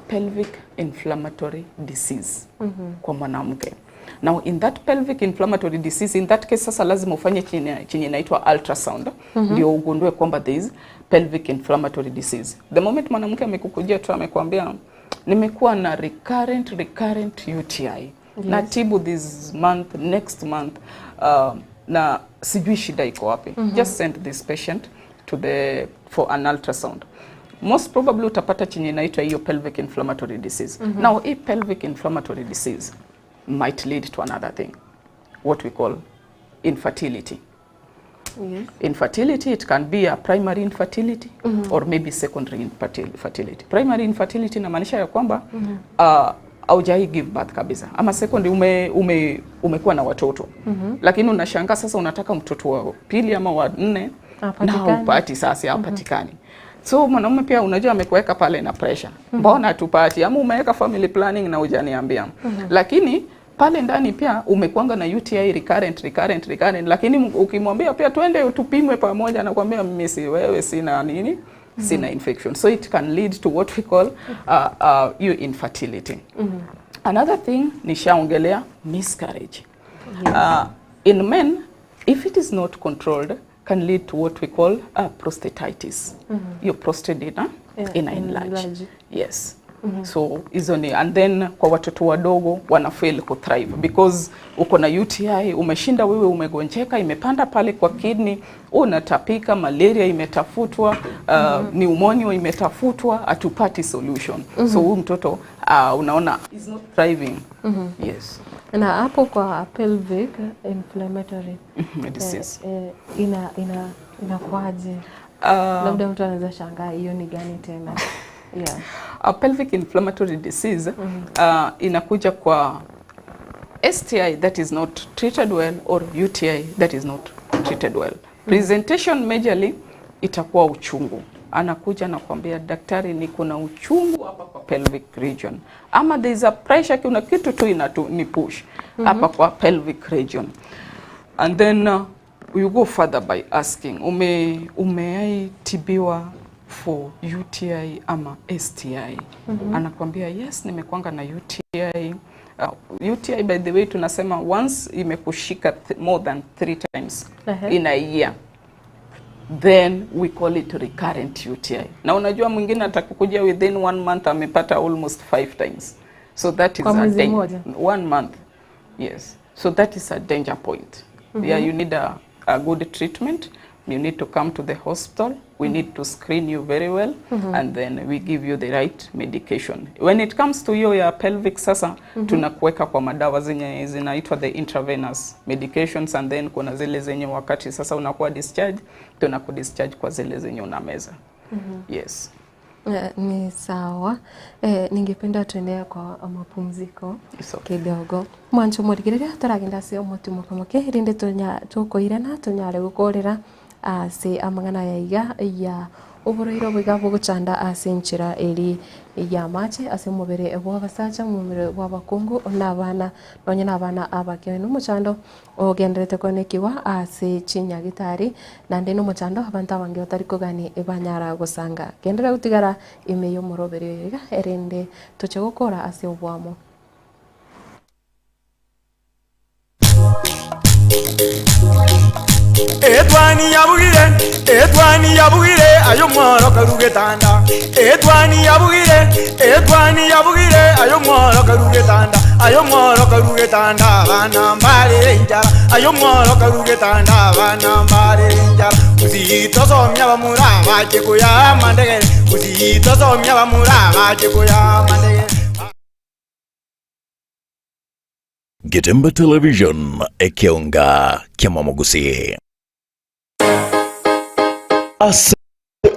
pelvic inflammatory disease kwa mwanamke. Now in that pelvic inflammatory disease, in that case sasa lazima ufanye chenye inaitwa ultrasound ndio ugundue kwamba there is pelvic inflammatory disease. The moment mwanamke amekukujia tu amekwambia nimekuwa na recurrent UTI. Na tibu this month, next month, na sijui shida iko wapi. Just send this patient for an ultrasound. Most probably utapata chenye inaitwa hiyo pelvic inflammatory disease. Now, a pelvic inflammatory disease might lead to another thing, what we call infertility. Yes. Infertility, it can be a primary infertility or maybe secondary infertility. Primary infertility inamaanisha ya kwamba haujai give birth kabisa. Ama secondary umekuwa na watoto. Lakini unashangaa sasa unataka mtoto wa pili ama wa 4 na upati sasa hapatikani. So mwanamume pia unajua amekuweka pale na pressure. Mbona tupati? Ama umeweka family planning na hujaniambia. Lakini pale ndani pia umekuanga na UTI recurrent, lakini ukimwambia pia twende tupimwe pamoja na kwambia mimi wewe sina nini? Sina infection. So it can lead to what we call infertility. Another thing nishaongelea miscarriage. In men, if it is not controlled, can lead to what we call prostatitis. Your prostate ina enlarge. Yes. So hizo ni, and then kwa watoto wadogo wana fail ku thrive because uko na UTI, umeshinda wewe umegonjeka, imepanda pale kwa kidney, unatapika, malaria imetafutwa, pneumonia imetafutwa, atupati solution. So huyu mtoto unaona is not thriving. Yes. Na hapo kwa pelvic inflammatory disease inakuaje? Labda mtu anaweza shangaa hiyo ni gani tena? Yeah. A pelvic inflammatory disease inakuja kwa STI that is not treated well or UTI that is not treated well. Presentation majorly itakuwa uchungu. Anakuja na kuambia daktari, niko na uchungu hapa kwa pelvic region. Ama there is a pressure, kuna kitu tu ni push hapa kwa pelvic region. And then you go further by asking, umeaitibiwa for UTI ama STI? Anakuambia yes, nimekuanga na UTI. UTI by the way tunasema once imekushika more than 3 times in a year, then we call it recurrent UTI. Na unajua mwingine atakukuja within 1 month amepata almost 5 times. So that is a danger. 1 month. Yes. So that is a danger point. Yeah, you need a good treatment. You need to come to the hospital. We need to screen you very well, and then we give you the right medication. When it comes to your pelvic sasa, tunakuweka kwa madawa zenye zinaitwa the intravenous medications, and then kuna zile zenye wakati sasa unakuwa discharge, tunakudischarge kwa zile zenye unameza. Yes. Ni sawa. Ningependa tuendelea kwa mapumziko kidogo. Mwanzo murigireria turagenda cio mutumo kamoke rinde tukoirana tunyare gukorera ase amangana yaiga ya uboroiro bwiga bugucanda ase nchira eri ya mache ase mubere bwa basacha mubere bwa bakungu n'abana nonye n'abana abakene n'umucando ogenderete konekiwa ase chinyagitari nande n'umucando abantu abange batariko gani ebanyara gusanga gendera gutigara imeyo murobere yiga erinde tuche gukora ase ubwamo. Edwani yabugire ayo mworo karugetanda. Edwani yabugire ayo mworo karugetanda. Ayo mworo karugetanda bana mbale njara. Ayo mworo karugetanda bana mbale njara. Uzito somya bamuraba chikuya mandege. Uzito somya bamuraba chikuya mandege. Getemba Television ekionga Kyamamogusi. Ase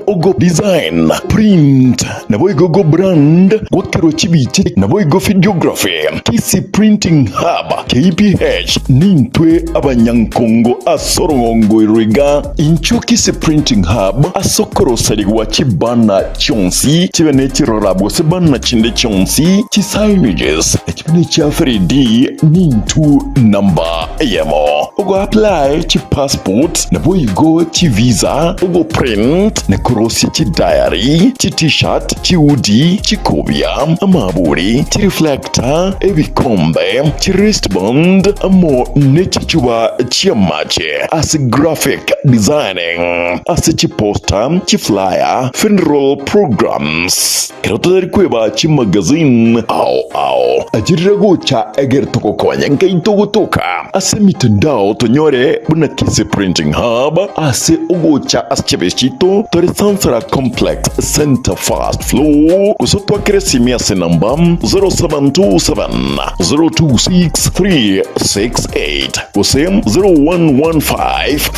ogo design, print, naboigo brand, wakero chibiche, naboigo videography, Kisi Printing Hub, KPH, nintwe abanyankongo asorongo iriga, incho Kisi Printing Hub, asokoro sariwa chibana chonsi, chibane chirorabo sebana chinde chonsi, chisaimages, chibane chafri di, nintu number yamo. Ogo apply chi passport, naboigo chi visa, ogo print, na korosi chi diary, chi t-shirt, chi hoodie, chi kobia, amaburi, chi reflector, ebikombe, chi wristband, amo nechi chuba chi amache, as graphic designing, as chi poster, chi flyer, funeral programs. Kerotadari kweba chi magazine, au. Ajirago cha eger toko kwanya nkai togo toka, ase mitandao tonyore buna Kisi Printing Hub, ase ogo cha aschebeshito, tore Sansara Complex Center Fast Flow, kusotwa kresimia senamba 0727 026 368, kusem 0115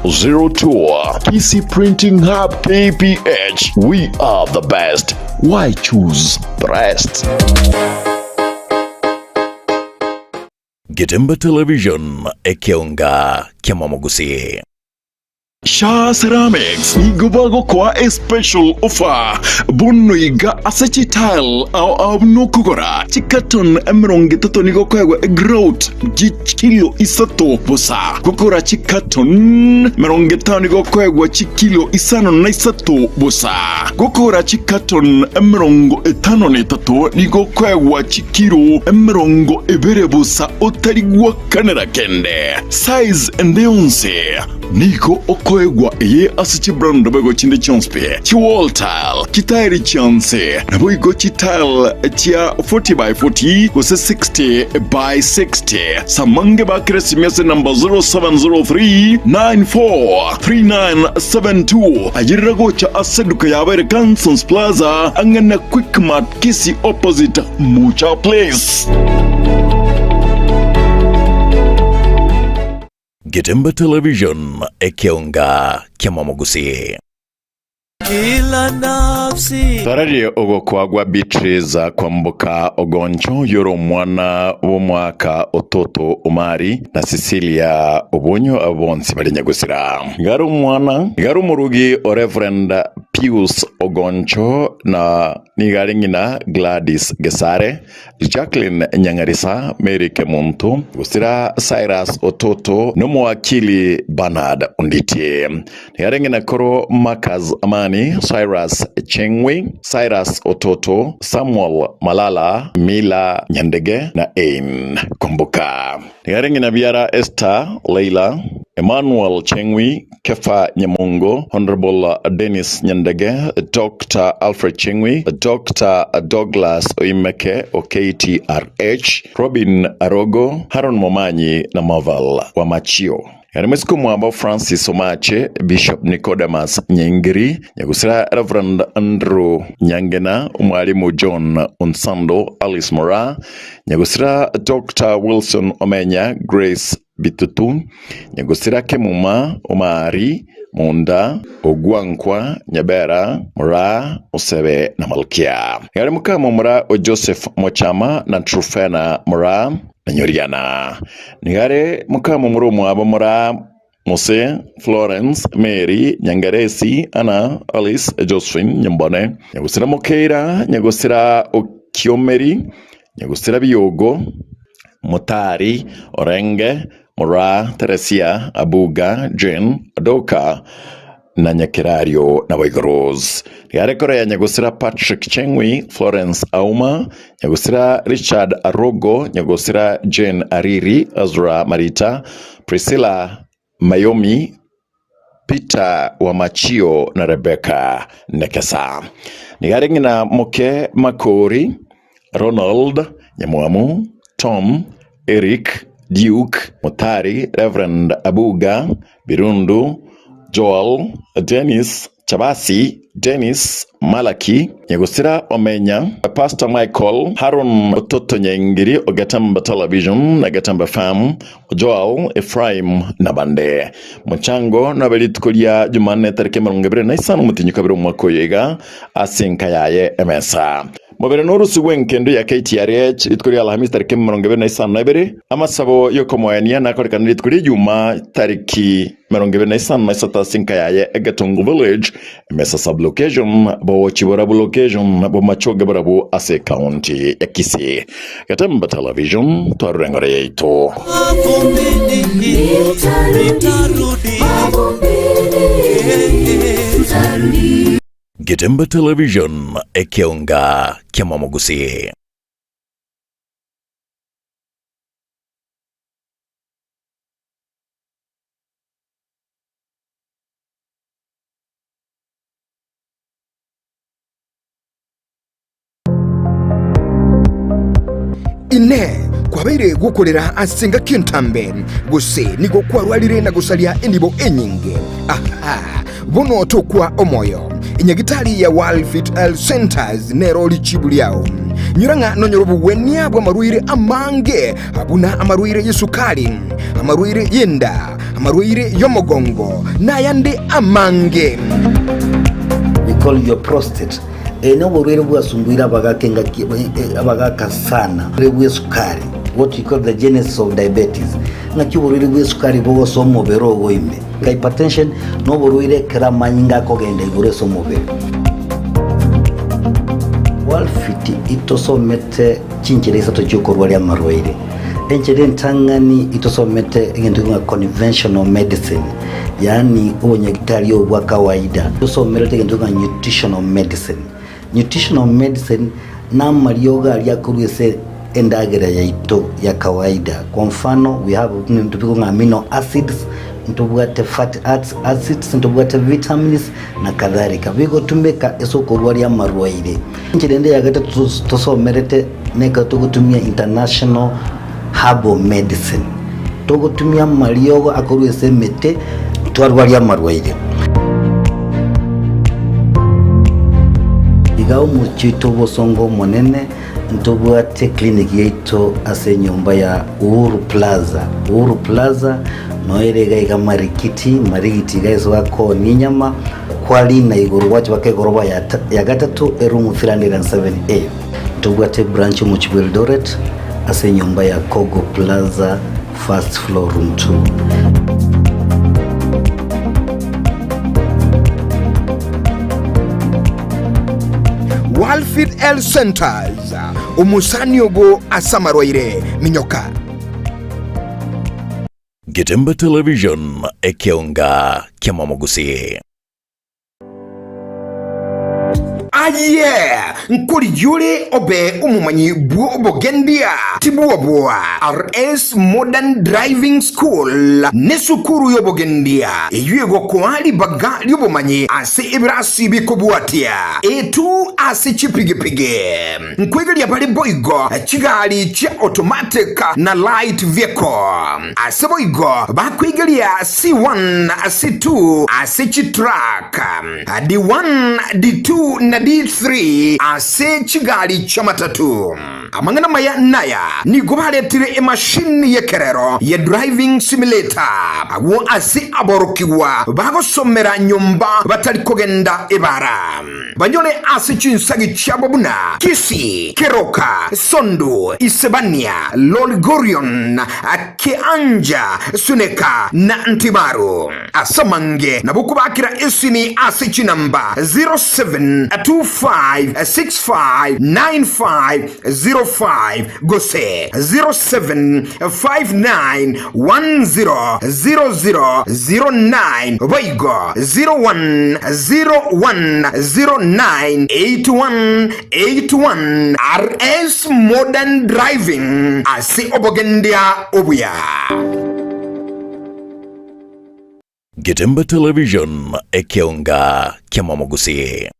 541502. Kisi Printing Hub KPH, we are the best. Why choose the rest? Getemba Television ekionga Kyamamogusi. Shah Ceramics igobago kwa special offer bunu iga asachi tile au nokugora chikaton emeronge tato nigo kwa growth kilo isato bosa gokora chikaton meronge tato nigo kwa kilo isano na isato bosa gokora chikaton emerongo etano ne tato nigo kwa kilo emerongo ebere bosa otarigwa kanera kende size endeonse Niko okoegwa ye asichi brand bego chinde chonspe chi wall tile kitairi chance na boigo chi tile chia 40 by 40 kose 60 by 60 samange ba kresi mese number 0703 943972 ajirago cha aseduka yabere Kansons Plaza angana Quick Mart Kisi opposite Mucha Place. Getemba Television ekionga Kyamamogusi. Kila nafsi Tarari ogo kwagwa Beatrice kwambuka ogoncho yoro mwana w'umwaka ototo umari na Cecilia obonyo abonsi bari nyagusira garu mwana garu murugi o Reverend Pius Ogoncho na nigari ngina Gladys Gesare, Jacqueline Nyangarisa, Mary Kemuntu, gusira Cyrus Ototo, nomo wakili Bernard Unditi. Nigari ngina koro Makaz Amani, Cyrus Chengwe, Cyrus Ototo, Samuel Malala, Mila Nyandege na Ain Kumbuka. Nigari ngina biara Esther Leila, Emmanuel Chengwi, Kefa Nyamungo, Honorable Dennis Nyandege, Dr. Alfred Chengwi, Dr. Douglas Oimeke o KTRH, Robin Arogo, Haron Momanyi na Maval wa Machio. Yarimesiku mwamba Francis Omache, Bishop Nicodemus Nyengiri, nyagusira Reverend Andrew Nyangena, umwalimu John Unsando, Alice Mora, nyagusira Dr. Wilson Omenya, Grace Bitutu, nyagusira Kemuma, Omari, Munda, Ogwankwa, Nyabera, Mura, Osebe na Malkia. Yarimuka Mura o Joseph Mochama na Trufena Mura na Nyoriana. Nigare muka Mura mwaba Mura Mose, Florence, Mary, Nyangaresi, Anna, Alice, Josephine, Nyambone. Nyagusira Mokeira, nyagusira Okiomeri, nyagusira Biogo, Motari, Orenge, Mura, Teresia, Abuga, Jane, Adoka, na Nyakirario na Boigoros. Yarekora ya Nyagusira Patrick Chengwi, Florence Auma, Nyagusira Richard Arogo, Nyagusira Jane Ariri, Azra Marita, Priscilla Mayomi, Peter Wamachio na Rebecca Nekesa. Nigarengina Moke Makori, Ronald Nyamwamu, Tom, Eric, Duke, Mutari, Reverend Abuga, Birundu, Joel, Dennis, Chabasi, Dennis, Malaki, Nyagusira Omenya, Pastor Michael, Harun Ototo Nyengiri, Ogatamba Television, Ogatamba Fam, Joel, Ephraim Nabande. Mchango na belitukulia Jumanne tariki 25 Mutinyukabiro Mwakoyega, Asinkayaye MSA. Mobere noru suwen kendo ya KTRH itkuri Alhamis tariki 25 amasabo yo komoyania na korikana itkuri Juma tariki 25 Sinkayaye Egatungu Village MSA sublocation bo Chibora location bo Machoge Barabu Ase County ya Kisii. Gatamba Television twarengore yeito. Gatamba Television ekionga kia Mwamogusi. Ine kwabaire gukorera asenga kintambe guse nigo kwarwalire na gusalia endibo enyinge. Aha bono tokwa omoyo inyagitali ya Walfit Health Centers neroli chibuliao nyuranga nonyorobu wenia bwa maruire amange abuna amaruire yesukali amaruire yenda amaruire yomogongo na yande amange. We call your prostate. Eno borwere bwa sungwira bagakenga abagaka sana bwe sukari, what you call the genesis of diabetes. Ngaki borwere bwe sukari bo so mobero goime. Hypertension no borwere kera manyinga ko gende gore so mobero. Walfit itosomete chinchereza to chokorwali amarwaire. Enchede ntangani itosomete ngende nga conventional medicine. Yani onyagitali obwa kawaida. Itosomete ngende nga nutritional medicine. Nutritional medicine na marioga aliakuruese endagera ya ito ya kawaida. Kwa mfano we have ntupiku amino acids, ntubwate fatty acids, ntubwate vitamins na kadhalika. Bigo tumbeka eso kurwali ya marwaire. Nchirende ya gata tusomerete neka tukutumia international herbal medicine. Tukutumia marioga akuruese mete tuarwali ya marwaire. Igao muchito bosongo monene ntobwate clinic yeito ase nyumba ya Uhuru Plaza. Uhuru Plaza noerega iga marikiti gaiso wako ninyama kwali na iguru wacho wake goroba ya gatatu erumu 307A. Ntobwate branch mu Eldoret ase nyumba ya Kogo Plaza first floor room 2. Walfit Health Centers umusani ogo asamarwaire minyoka. Gatamba Television ekionga kia Mwamogusi. Aye, nkuri yule obe umumanyi buo obogendia tibuwa buwa RS Modern Driving School nesukuru yobogendia eyuye gokwali baga yobomanyi ase ibrasi bikobuatia etu ase chipigipige nkwegeli ya pale boigo chigali chia automatic na light vehicle ase boigo bakwegeli ya C1 C2 ase chitruck D1 D2 na D3 ase chigali cha matatu. Amangana maya naya ni gobaletire machine yekerero ya driving simulator awo ase aborokiwa bagosomera nyumba batali kogenda ebara banyone ase chinsagi chabobuna Kisi, Keroka, Sondu, Isebania, Lolgorion, Keanja, Suneka na Ntibaru. Asamange na bukubakira isini ase chinamba 0725659500 0705 gose 0759100009 boigo 0101098181 RS Modern Driving ase obogendia obuya. Getembe Television ekeunga kiamamogusi.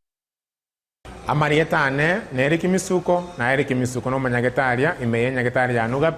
Amarietane neri kimisuko na eri kimisuko no manyagetaria imeye nyagetaria nuga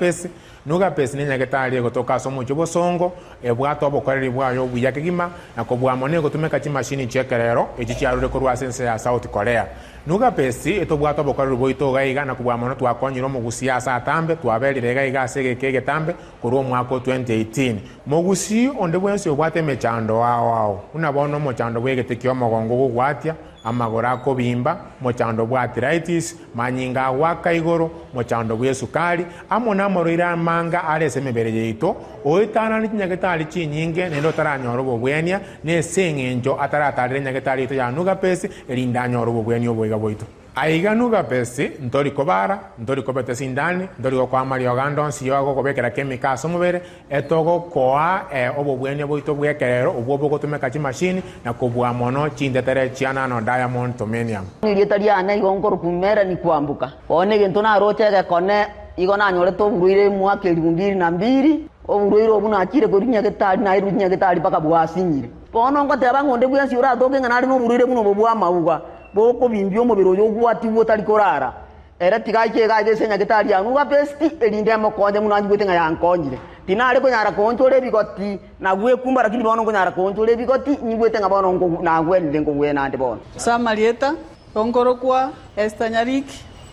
pesi ni nyagetaria gotoka somo chubo songo ebwato bokoreri bwayo buyake gima na kobwamone gotumeka chi machine chekerero echichiarure korwa sense ya South Korea. Nuga pesi etobwato bokoreri boito gaiga na kobwamone twakonyiro mugusi asa atambe twaberire gaiga asege kegetambe korwa mwako 2018 mugusi onde bwensi obwate mechando wao unabono mochando bwegetekio mogongo gugwatia amagora kobimba mochando bwa arthritis manyinga waka igoro mochando bwa sukari amona moroira manga arese mebere yeito oitana ni nyagetari chinyinge nendo taranyoro bobwenia ne sengenjo ataratarire nyagetari to ya nuga pesi erinda nyoro bobwenia obwega boito aiga nuga pesi ntori kobara ntori kobete sindani ntori kwa mario gandonsi yogo kobekera chemical somubere etogo koa obobwenia boito bwekerero obwo gotumeka chi machine na kobwa mono chindetere chiana no diamond tomenium nilitaria ana igongoro kumera ni kwambuka one gento na rochege kone igona nyore to buruire mwaka 2002 oburuire obuna akire gorinya getari na irunya getari paka bwasinyire bono ngoteba ngonde bwensi ura doge nganari no buruire buno bobwa mauga boko bimbyo mubiro yo gwati botari korara era tigaike gaje senya getari yangu ga besti elinde mokonde munanyi gwete nga yankonyire tinare ko nyara konchore bigoti na gwe kumba lakini bono ko nyara konchore bigoti nyigwete nga bono ngo na gwende ngo gwe nande bono Samarieta ongoro kwa Estanyarik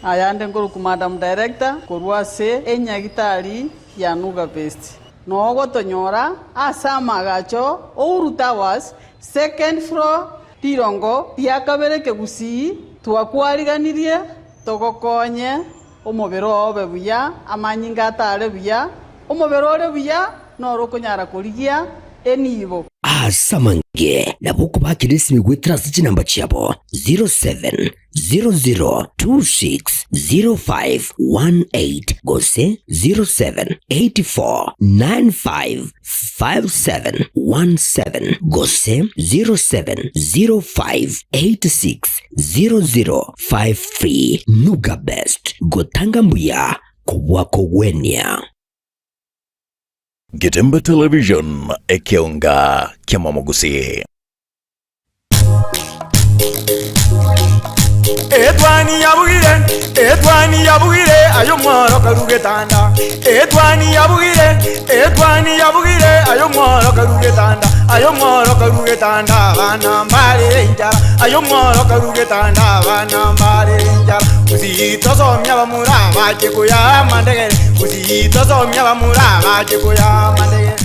ayande ngoro ku madam director korwa se enyagitari ya nuga besti nogo tonyora asama gacho Ouru was second floor tirongo tiakabere kegusi twakwariganirie togokonye omobero obe buya amanyinga atare buya omobero ore buya noro konyara kurigia enibo asamange nabuko bakirisi migwe trust chinamba chiabo 0700260518 gose 0784955717 gose 0705860053 Nuga Best gotanga mbuya kubwa kogwenia. Getembe Television ekeunga kiamamogusi. Etwani yabugire ayo mworo karugetanda Etwani yabugire ayo mworo karugetanda bana mbale njara ayo mworo karugetanda bana mbale njara uzito somya bamuraba kikuya mandegere uzito somya bamuraba kikuya mandegere.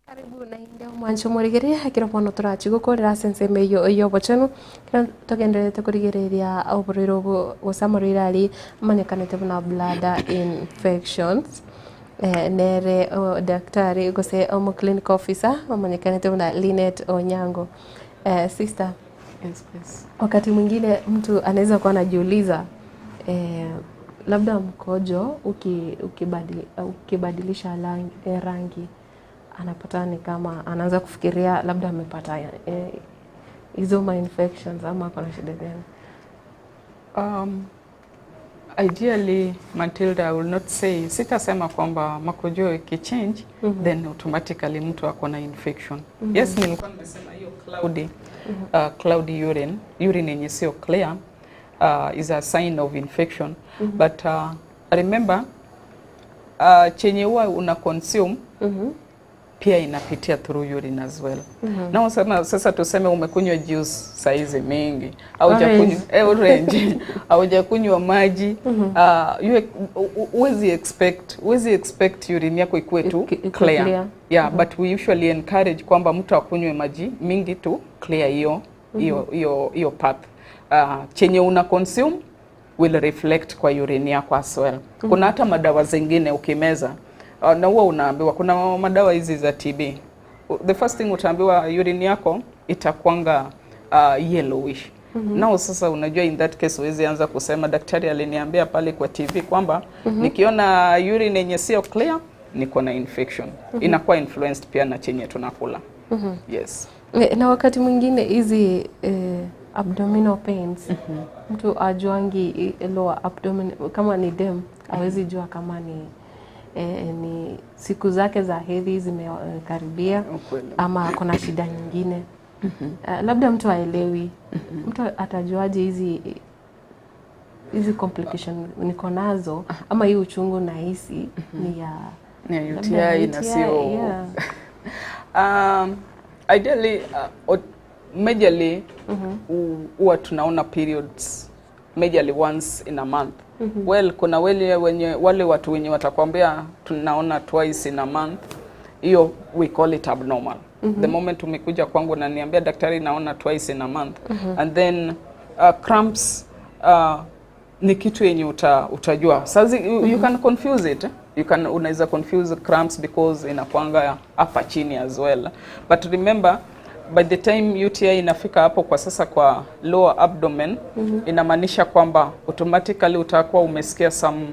Karibu na india mwancho murigere hakira pono turachi gukorera sense meyo iyo bochanu kira togenderete kurigereria oburiro busamurira ali manyakanete buna bladder infections nere daktari gose clinic officer manyakanete buna Linet Onyango. Sister, Yes, please. wakati mwingine mtu anaweza kuwa anajiuliza labda mkojo ukibadilisha rangi anapata ni kama anaanza kufikiria labda amepata hizo infections ama kuna shida gani? Ideally, Matilda, I will not say, sitasema kwamba makojo ikichange, then automatically mtu akona infection. Yes, nilikuwa nimesema hiyo cloudy urine yenye sio clear is a sign of infection. But remember, chenye huwa una consume, pia inapitia through urine as well. Na sasa tuseme umekunywa juice saizi mingi au orange au jakunywa maji huwezi expect urine yako ikuwe tu clear. Yeah, but we usually encourage kwamba mtu akunywe maji mingi tu clear hiyo path. Chenye una consume will reflect kwa urine yako as well. Kuna hata madawa zingine ukimeza na huwa unaambiwa kuna madawa hizi za TB the first thing utaambiwa urine yako itakuanga yellowish. Nao sasa unajua in that case huwezi anza kusema daktari aliniambia pale kwa TV kwamba nikiona urine yenye sio clear niko na infection. Inakuwa influenced pia na chenye tunakula. Yes. Na wakati mwingine hizi abdominal pains mtu ajuangi lower abdomen kama ni dem hawezi jua kama ni siku zake za hedhi zimekaribia ama kuna shida nyingine. Labda mtu haelewi. Mtu atajuaje hizi complication niko nazo ama hii uchungu nahisi ni ya UTI na sio ideally majorly huwa tunaona periods majorly once in a month. Well, kuna wale watu wenye watakwambia tunaona twice in a month, hiyo we call it abnormal. The moment umekuja kwangu na niambia daktari naona twice in a month and then cramps ni kitu yenye utajua. Sasa you can confuse it. Unaweza confuse cramps because inakuanga hapa chini as well. But remember by the time UTI inafika hapo kwa sasa kwa lower abdomen inamaanisha kwamba automatically utakuwa umesikia some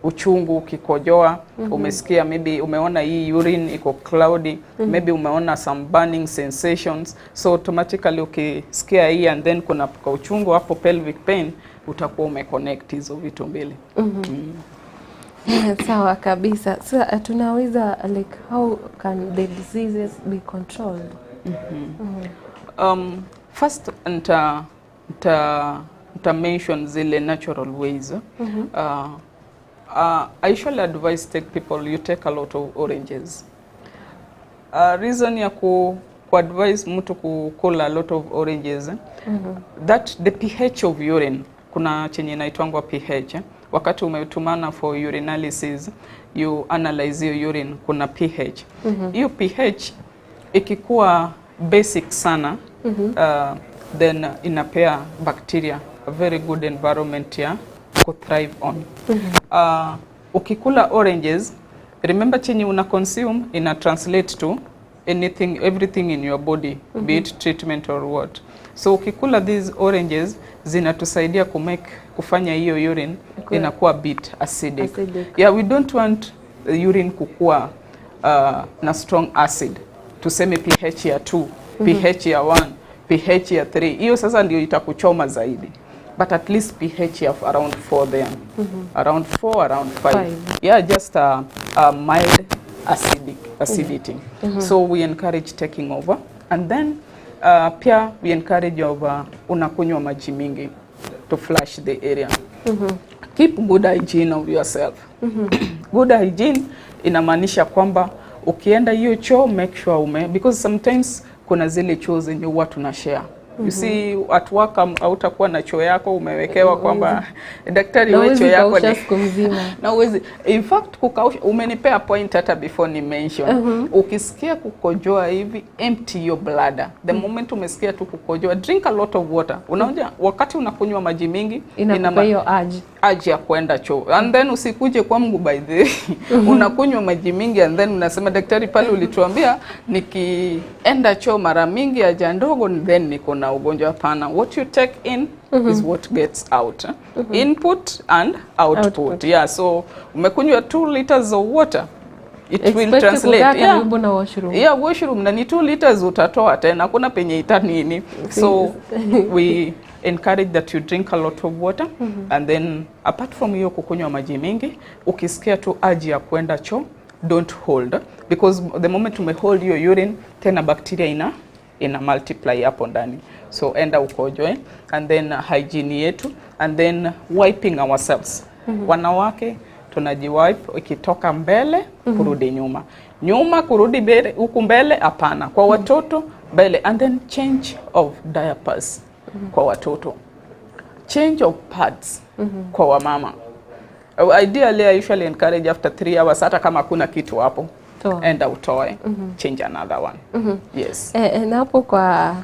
uchungu ukikojoa, umesikia maybe umeona hii urine iko cloudy, maybe umeona some burning sensations, so automatically ukisikia hii and then kuna uchungu hapo pelvic pain utakuwa umeconnect hizo vitu mbili. Sawa kabisa. So tunaweza like how can the diseases be controlled? First mention zile natural ways. I usually advise people you take a lot of oranges. Reason ya advise mtu kukula a lot of oranges that the pH of urine, kuna chenye inaitwangwa pH. Wakati umetumana for urinalysis you analyze your urine, kuna pH. Hiyo pH ikikuwa basic sana then inapea bacteria a very good environment ya thrive on. Ukikula oranges, remember chenye una consume ina translate to everything in your body, be it treatment or what. So ukikula these oranges zinatusaidia kufanya hiyo urine inakuwa bit acidic. Yeah, we don't want the urine kukua na strong acid. Tuseme pH ya 2, pH ya 1, pH ya 3. Hiyo sasa ndio itakuchoma zaidi. But at least pH of around 4 there. Around 4, around 5. Yeah, just a mild acidity. So we encourage taking over. And then pia we encourage unakunywa maji mingi to flush the area. Keep good hygiene of yourself. Good hygiene inamaanisha kwamba ukienda hiyo choo make sure because sometimes kuna zile choo zenye huwa tunashare. You see at work hautakuwa na choo yako umewekewa kwamba daktari wewe choo yako ni na uwezi in fact kukausha. Umenipea point hata before ni mention. Ukisikia kukojoa hivi empty your bladder. The moment umesikia tu kukojoa drink a lot of water. Unaona wakati unakunywa maji mingi inakupa hiyo urge ya kwenda choo. And then usikuje kwa Mungu by the unakunywa maji mingi and then unasema daktari pale ulituambia nikienda choo mara mingi haja ndogo then niko na ugonjwa. Hapana. What you take in is what gets out. Input and output. Yeah, so umekunywa 2 liters of water it will translate. Yeah, washroom na ni 2 liters utatoa tena kuna penye itanini. So we encourage that you drink a lot of water and then apart from hiyo kukunywa maji mingi, ukisikia tu urge ya kwenda choo don't hold, because the moment umehold your urine tena bacteria ina multiply hapo ndani. So enda ukojoe and then hygiene yetu and then wiping ourselves. Wanawake tunajiwipe ikitoka mbele kurudi nyuma kurudi mbele, huku mbele hapana. Kwa watoto mbele and then change of diapers kwa watoto, change of pads kwa wamama. Ideally I usually encourage after 3 hours hata kama kuna kitu hapo enda utoe change another one. Yes. Na hapo kwa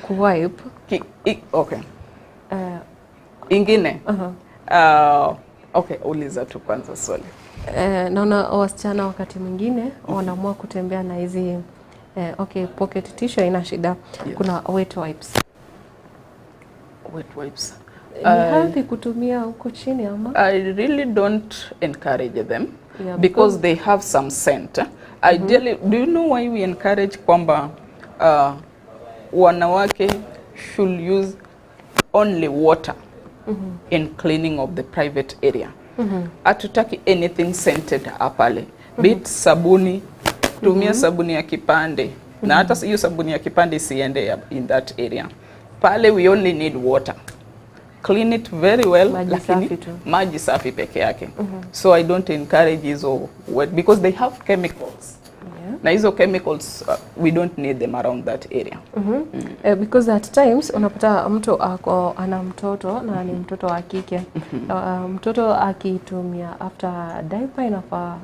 kuwipe okay. Ingine okay, uliza tu kwanza swali. Naona wasichana wakati mwingine wanaamua kutembea na hizi Okay, pocket tissue haina shida. Yes. Kuna wet wipes. Wet wipes. Ni healthy kutumia huko chini ama? I really don't encourage them, Yeah, because they have some scent. Ideally, do you know why we encourage kwamba wanawake should use only water in cleaning of the private area. Hatutaki anything scented apale. Bit sabuni, tumia sabuni ya kipande. Na hata hiyo sabuni ya kipande isiende in that area. Pale we only need water. Clean it very well, Maji safi tu. Maji safi peke yake. So I don't encourage hizo wet because they have chemicals. Yeah. Na hizo chemicals we don't need them around that area. Because at times unapata mtu ana mtoto na ni mtoto wa kike. Mtoto akitumia after diaper inafaa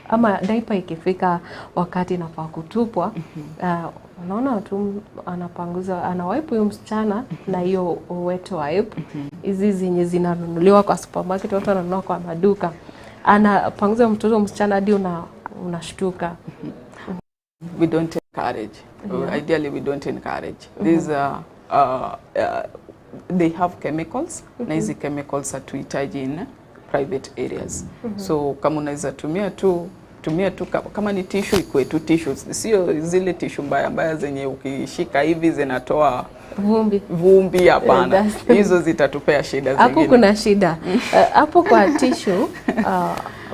ama diaper ikifika wakati inafaa kutupwa, unaona tu anapanguza, anawipe huyo msichana na hiyo wet wipe hizi zenye zinanunuliwa kwa supermarket, watu wananunua kwa maduka, anapanguza mtoto msichana hadi unashtuka. We don't encourage. Ideally, we don't encourage. These they have chemicals. Na hizi chemicals hatuhitaji in private areas. So kama unaweza tumia tu kama ni tissue ikuwe tu tissues, sio zile tissue mbaya zenye ukishika hivi zinatoa vumbi. Hapana, hizo zitatupea shida zingine. Hapo kuna shida. Hapo kwa tissue,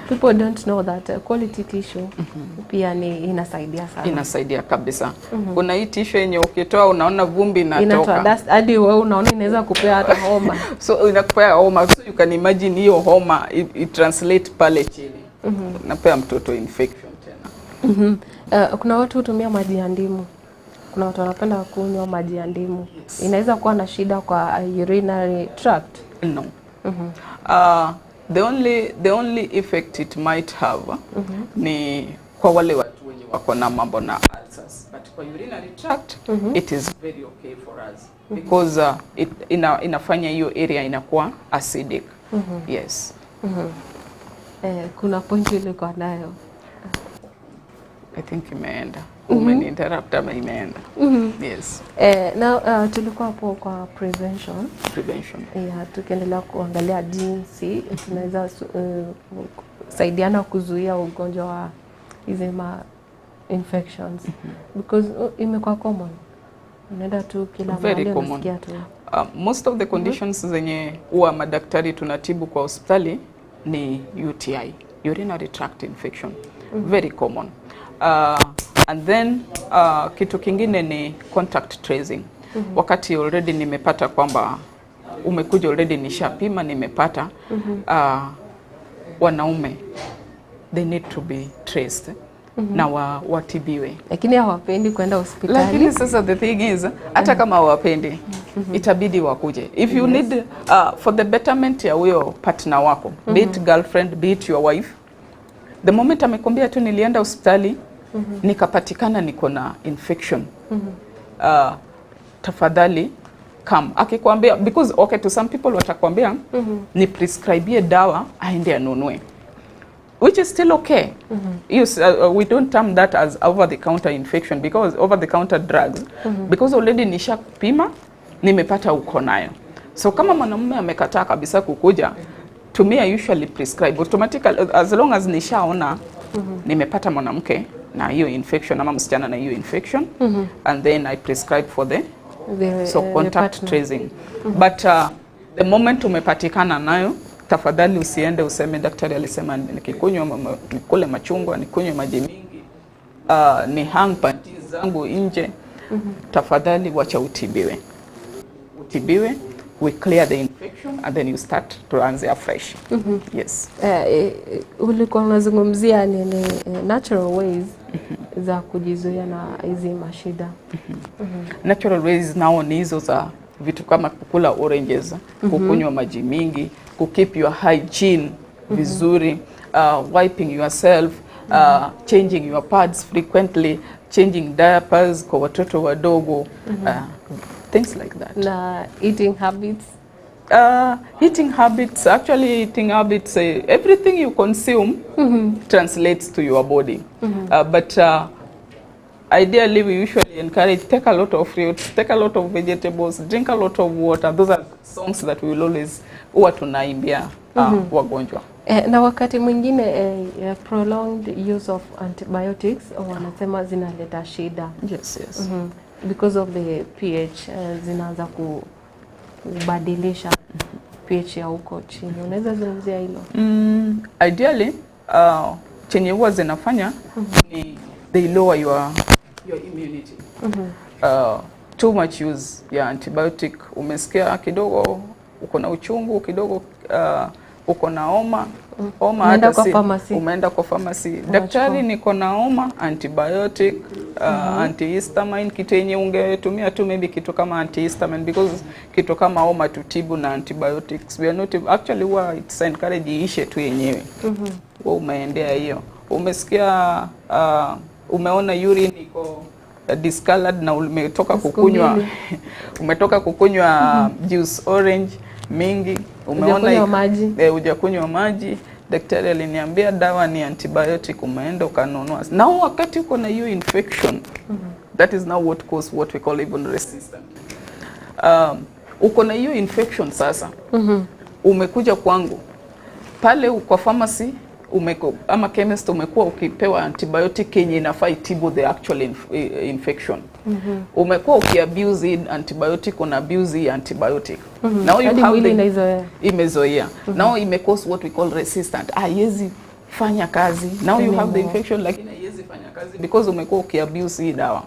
people don't know that quality tissue pia ni inasaidia sana. Inasaidia kabisa. Kuna hii tissue yenye ukitoa unaona vumbi inatoka. Dust hadi wewe unaona inaweza kupea hata homa. So inakupea homa. So you can imagine hiyo homa it translate pale chini. Napea mtoto infection tena. Kuna watu hutumia maji ya ndimu. Kuna watu wanapenda kunywa maji ya ndimu. Yes. Inaweza kuwa na shida kwa urinary tract? No. The only effect it might have ni kwa wale watu wenye wako na mambo na ulcers, but kwa urinary tract it is very okay for us because inafanya hiyo area inakuwa acidic. Yes. Kuna point ile kwa nayo. I think imeenda. Umeni-interrupt ama imeenda. Yes. Now tulikuwa hapo kwa prevention. Yeah, tukiendelea kuangalia jinsi tunaweza saidiana kuzuia ugonjwa wa hizi infections because imekuwa common. Unaenda tu kila mahali unasikia tu. Most of the conditions zenye huwa madaktari tunatibu kwa hospitali ni UTI, urinary tract infection. Very common. And then kitu kingine ni contact tracing. Wakati already nimepata kwamba umekuja already nishapima nimepata, wanaume they need to be traced na watibiwe. Lakini hawapendi kwenda hospitali. Lakini sasa the thing is hata kama hawapendi itabidi wakuje. If you need for the betterment ya huyo partner wako, be it girlfriend, be it your wife, the moment amekwambia tu nilienda hospitali nikapatikana niko na infection, tafadhali come. Akikwambia, because okay, to some people watakwambia ni prescribe dawa aende anunue, which is still okay. Yes, we don't term that as over the counter infection because over the counter drugs because already nisha kupima nimepata uko nayo. So kama mwanamume amekataa kabisa kukuja, tumia usually prescribe automatically as long as nishaona nimepata mwanamke na hiyo infection ama msichana na hiyo infection, and then I prescribe for the contact tracing. But the moment umepatikana nayo, tafadhali usiende useme daktari alisema nikikunywa nikule machungwa, nikunywe maji mingi, ni hang panties zangu nje. Tafadhali wacha utibiwe. We clear the infection and then you start to answer afresh. Yes. Ulikuwa unazungumzia ni natural ways za kujizuia na hizi mashida. Natural ways nao ni hizo za vitu kama kukula oranges, kukunywa maji mingi, keep your hygiene vizuri, wiping yourself, changing your pads frequently, changing diapers kwa watoto wadogo, things like that. Na eating habits? Eating habits, everything you consume translates to your body. But ideally we usually encourage take a lot of fruits, take a lot of vegetables, drink a lot of water. Those are songs that we will always huwa tunaimbia wagonjwa. Na wakati mwingine prolonged use of antibiotics wanasema zinaleta shida. Yes, yes. Because of the pH zinaanza kubadilisha pH ya huko chini. Unaweza zungumzia hilo? Ideally chenye huwa zinafanya ni they lower your immunity. Too much use ya antibiotic, umesikia kidogo uko na uchungu kidogo, uko na homa hata si umeenda kwa pharmacy, daktari niko na homa, antibiotic, antihistamine, kitu yenye ungetumia tu maybe kitu kama antihistamine, because kitu kama homa tutibu na antibiotics we are not actually it's encourage iishe tu yenyewe. Umeendea hiyo, umesikia umeona urine iko discolored na umetoka kukunywa juice orange mingi, umeona hujakunywa maji, daktari aliniambia dawa ni antibiotic, umeenda ukanunua. Now wakati uko na hiyo infection, that is now what cause what we call even resistant. Uko na hiyo infection sasa, umekuja kwangu pale kwa pharmacy ama chemist, umekuwa ukipewa antibiotic yenye inafaa itibu the actual infection. Umekuwa ukiabuse antibiotic, una abuse antibiotic. Now you have imezoea. Now imecause what we call resistant. Haiwezi fanya kazi. Now you have the infection lakini haiwezi fanya kazi because umekuwa ukiabuse hii dawa.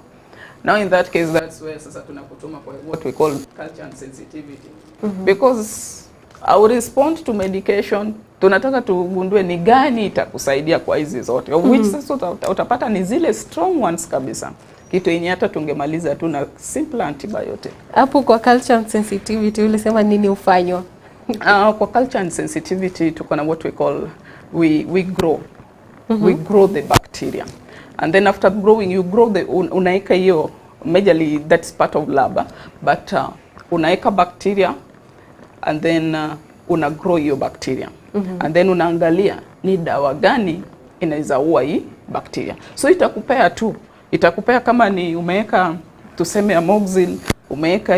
Now in that case, that's where sasa tunakutuma kwa what we call culture and sensitivity. Because our response to medication, tunataka tugundue ni gani itakusaidia kwa hizi zote. Which sasa utapata ni zile strong ones kabisa. Kitu yenye hata tungemaliza tu na simple antibiotic. Hapo kwa culture and sensitivity ulisema nini ufanywa? Kwa culture and sensitivity tuko na what we call we grow. We grow the bacteria. And then after growing, you grow unaeka hiyo, majorly that's part of lab, but unaeka bacteria and then una grow hiyo bacteria. And then unaangalia ni dawa gani inaweza ua hii bacteria. So itakupea kama ni umeweka tuseme amoxil, umeweka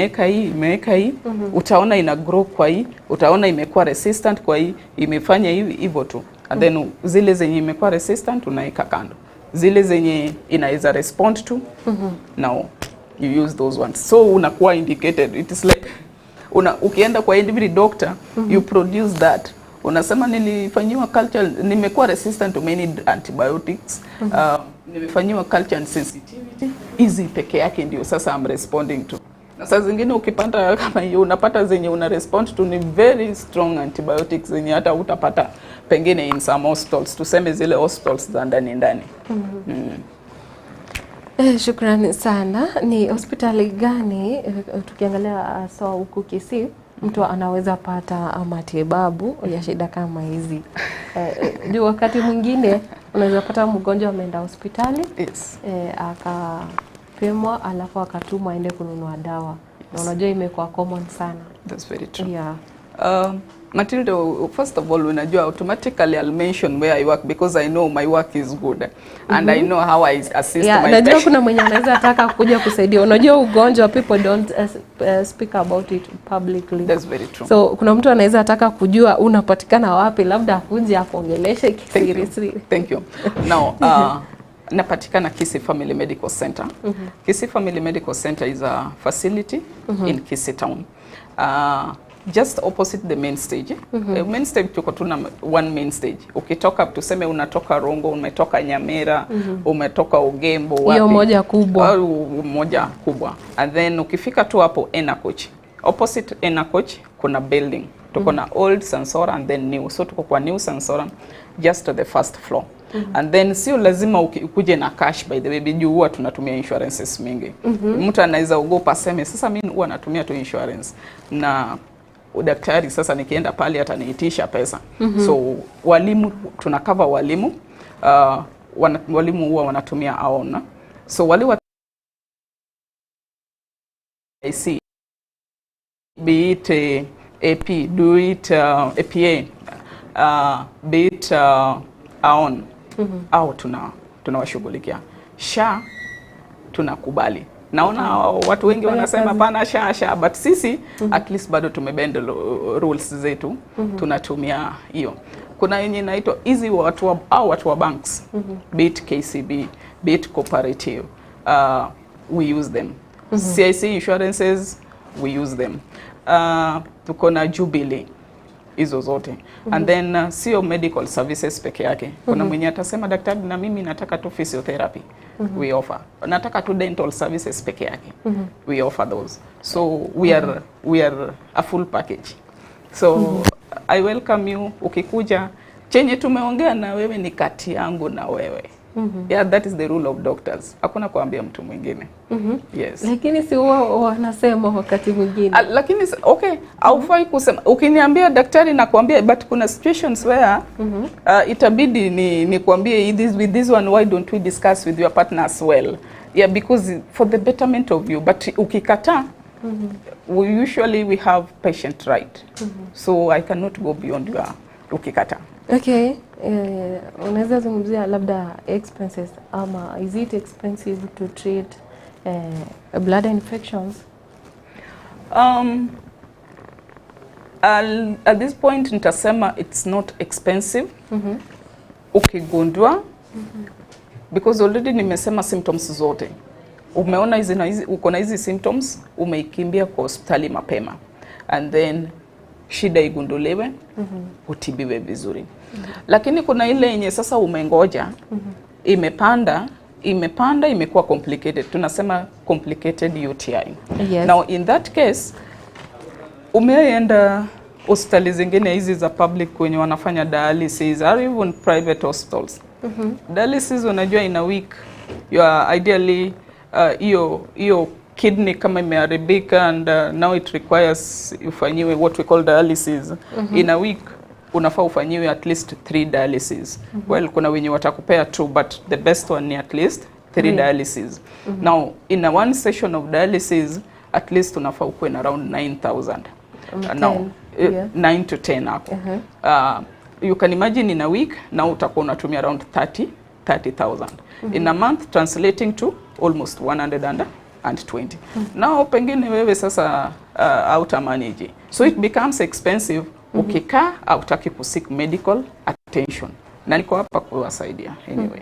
hii, utaona ina grow kwa hii, utaona imekuwa resistant kwa hii, imefanya hivyo tu. And then zile zenye imekuwa resistant unaika kando. Zile zenye inaweza respond to, now you use those ones. So unakuwa indicated. It is like ukienda kwa every doctor, you produce that. Unasema nilifanyiwa culture, nimekuwa resistant to many antibiotics. Nimefanyiwa culture and sensitivity. Hizi peke yake ndio sasa I'm responding to. Na saa zingine ukipata kama hiyo unapata zenye una respond to ni very strong antibiotics zenye hata utapata pengine in some hospitals, tuseme zile hospitals za ndani. Shukrani sana. Ni hospitali gani tukiangalia sawa huku Kisii mtu anaweza pata matibabu ya shida kama hizi? Ndio wakati mwingine unaweza pata mgonjwa ameenda hospitali, akapimwa alafu akatumwa aende kununua dawa. Na unajua imekuwa common sana. That's very true. Yeah. Matilda, first of all, unajua automatically I'll mention where I work because I know my work is good and I know how I assist my patient. Najua kuna mwenye anaweza ataka kuja kusaidia. Unajua ugonjwa people don't speak about it publicly. That's very true. So kuna mtu anaweza ataka kujua unapatikana wapi, labda akuje akuongeleshe kisiri. Thank you. Now, napatikana Kisii Family Medical Center. Kisii Family Medical Center is a facility in Kisii town. Just opposite the main stage. Main stage tuko tuna one main stage. Ukitoka tuseme unatoka Rongo, umetoka Nyamira, umetoka Ugembo, wapi? Hiyo moja kubwa. Moja kubwa. And then ukifika tu hapo Enacoach. Opposite Enacoach kuna building. Tuko na old Sansora and then new. So tuko kwa new Sansora just to the first floor. And then sio lazima ukuje na cash, by the way, biju huwa tunatumia insurances mingi. Mtu anaweza ogopa seme sasa mimi huwa natumia tu insurance na daktari sasa nikienda pale ataniitisha pesa. So walimu tunakava walimu, walimu huwa wanatumia aona. So wali wa IC, be it AP, do it APA, be it aon, au tunawashughulikia. SHA tunakubali. Naona watu wengi wanasema pana SHA, but sisi at least bado tumebend rules zetu, tunatumia hiyo. Kuna yenye inaitwa hizi watu wa banks, be it KCB, be it cooperative, we use them. CIC insurances, we use them. Tuko na Jubilee, hizo zote. And then sio medical services peke yake. Kuna mwenye atasema daktari, na mimi nataka tu physiotherapy, we offer. Nataka tu dental services peke yake, we offer those. So we are a full package. So I welcome you. Ukikuja, chenye tumeongea na wewe ni kati yangu na wewe. Yeah, that is the rule of doctors. Hakuna kuambia mtu mwingine. Yes. Lakini si wao wanasema wakati mwingine. Lakini okay, haufai kusema. Ukiniambia daktari na kuambia, but kuna situations where itabidi ni kuambie with this one, why don't we discuss with your partner as well? Yeah, because for the betterment of you. But ukikata, usually we have patient right. So I cannot go beyond your ukikata. Okay. Unaweza zungumzia labda expenses ama is it expensive to treat blood infections? At this point nitasema it's not expensive. Ukigundua, because already nimesema symptoms zote. Umeona hizi na hizi, uko na hizi symptoms, umeikimbia kwa hospitali mapema. And then shida igunduliwe, utibiwe vizuri. Lakini kuna ile yenye sasa umengoja, imekuwa complicated. Tunasema complicated UTI. Yes. Now in that case, umeenda hospitali zingine hizi za public kwenye wanafanya dialysis, or even private hospitals. Dialysis unajua in a week, you are ideally iyo kidney kama imeharibika and now it requires ufanyiwe what we call dialysis. In a week unafaa ufanyiwe at least 3 dialysis. Well, kuna wenye watakupea 2, but the best one ni at least 3 dialysis. Now in a one session of dialysis at least unafaa ukuwe na around 9,000. Now 9 to 10 hapo. You can imagine in a week now utakuwa unatumia around 30,000. In a month translating to almost 120. Now pengine wewe sasa hautamanaje. So it becomes expensive. Ukikaa hautaki kuseek medical attention. Na niko hapa kuwasaidia anyway.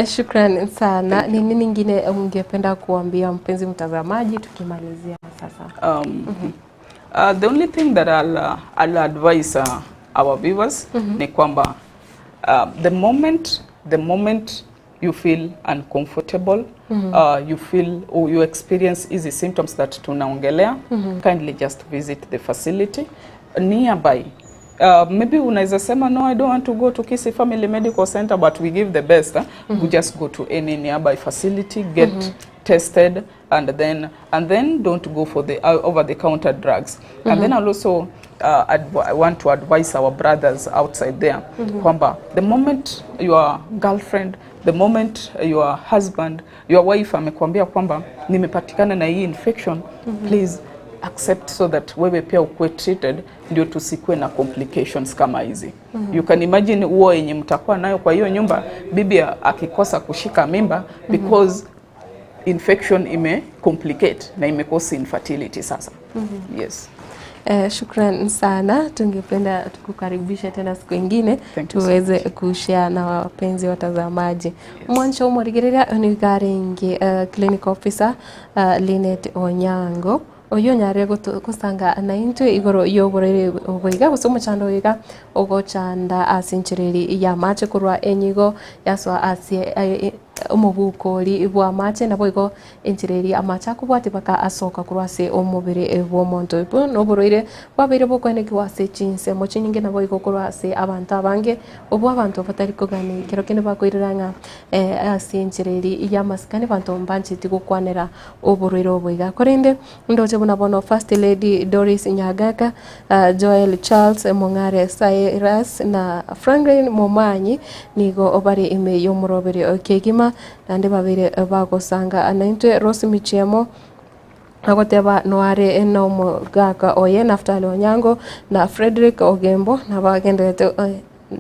Shukrani sana. Ni nini nyingine ungependa kuambia mpenzi mtazamaji tukimalizia sasa? The only thing that I'll advise our viewers ni kwamba the moment you feel uncomfortable, you feel or you experience easy symptoms that tunaongelea, kindly just visit the facility nearby. Maybe unaweza sema no, I don't want to go to Kisii Family Medical Center, but we give the best. We just go to any nearby facility, get tested, and then don't go for the over-the-counter drugs. And then I'll also I want to advise our brothers outside there kwamba the moment your girlfriend, the moment your husband, your wife amekwambia kwamba nimepatikana na hii infection, please accept so that wewe pia ukue treated, ndio tusikue na complications kama hizi. You can imagine uo yenye mtakuwa nayo kwa hiyo nyumba, bibi akikosa kushika mimba because infection ime complicate na ime cause infertility sasa. Yes. Shukran sana. Tungependa tukukaribisha tena siku nyingine tuweze kushare na wapenzi watazamaji. Mwancho murigereria ni garingi clinic officer Linet Onyango. Oyo nyare kusanga na into igoro yoborere oboiga gusoma chando yiga ogochanda asinchiriri ya mache kurwa enyigo yaswa asie umubukori bwa mache nabo igo enchiriri amacha kubwati baka asoka kurwa se omubiri bwo monto ipo noboroire babire bokone kwase chinse mochi nyinge nabo igo kurwa se abantu abange obwo abantu batari kugani kero kene bakoiranga asinchiriri ya maskani bantu mbanchi tikukwanera oboroire oboiga korende ndoje bono First Lady Doris Nyagaka, Joel Charles Mongare Cyrus na Franklin Momanyi nigo obari ime yomurobere okegima nande babire bagosanga anaitwe Rose Michemo agoteba noare eno gaka oye Naftali Onyango na Frederick Ogembo na bagendete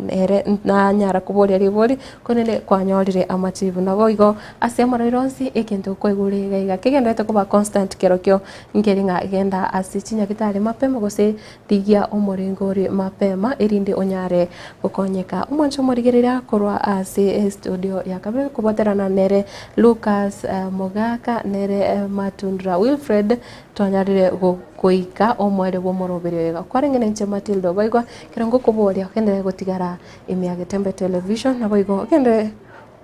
ere na nyara kuboria ribori konene kwanyorire amachivu nabo igo ase amoroironsi ekintu kweguriga iga kigendete kuba constant kerokyo ngeringa igenda ase chinyagitari mapema gose digia omorengori mapema irinde onyare gukonyeka umwancho morigerera korwa ase studio ya kabiri kuboterana nere Lucas Mogaka nere Matundra Wilfred twanyarire kuika omwere bomorobere iga kwarengene nche Matilda baigwa kirango kuboria kende gutigara imiage tembe television nabo igo kende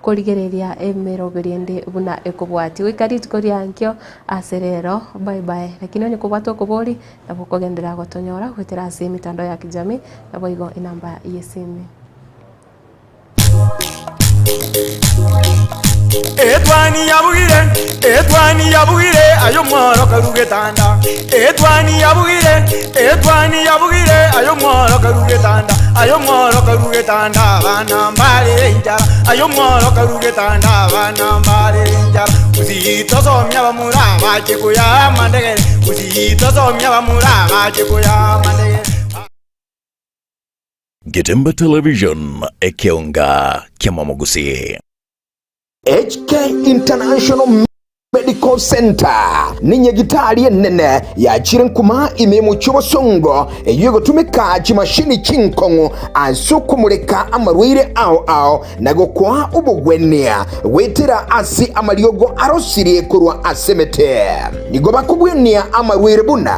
korigereria emeroberiende buna ekobwati wikari tukoria nkyo aserero bye bye lakini onye kubwato kubori nabo kogendera gotonyora gwetera ase mitandao ya kijamii nabo igo inamba yesimi Etwani yabugire ayo mworo karugetanda Etwani yabugire ayo mworo karugetanda bana mbale njara ayo mworo karugetanda bana mbale njara uzito somya bamuraba kikuya mandegere uzito somya bamuraba kikuya mandegere Getembe Television ekionga kiamamogusi HK International Medical Center ni nyagitari enene ya chirenkuma imemu chobosongo eyogo tumeka chimashini chinkongo asukumureka amarwire ao nago kwa ubugwenia wetera asi amariogo arosirie kurwa asemete nigo bakugwenia amarwire buna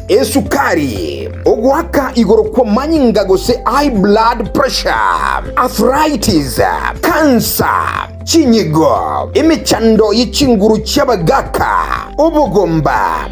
esukari ogwaka igoro kwa manyinga gose high blood pressure arthritis cancer chinyigo imichando yichinguru cyabagaka ubugomba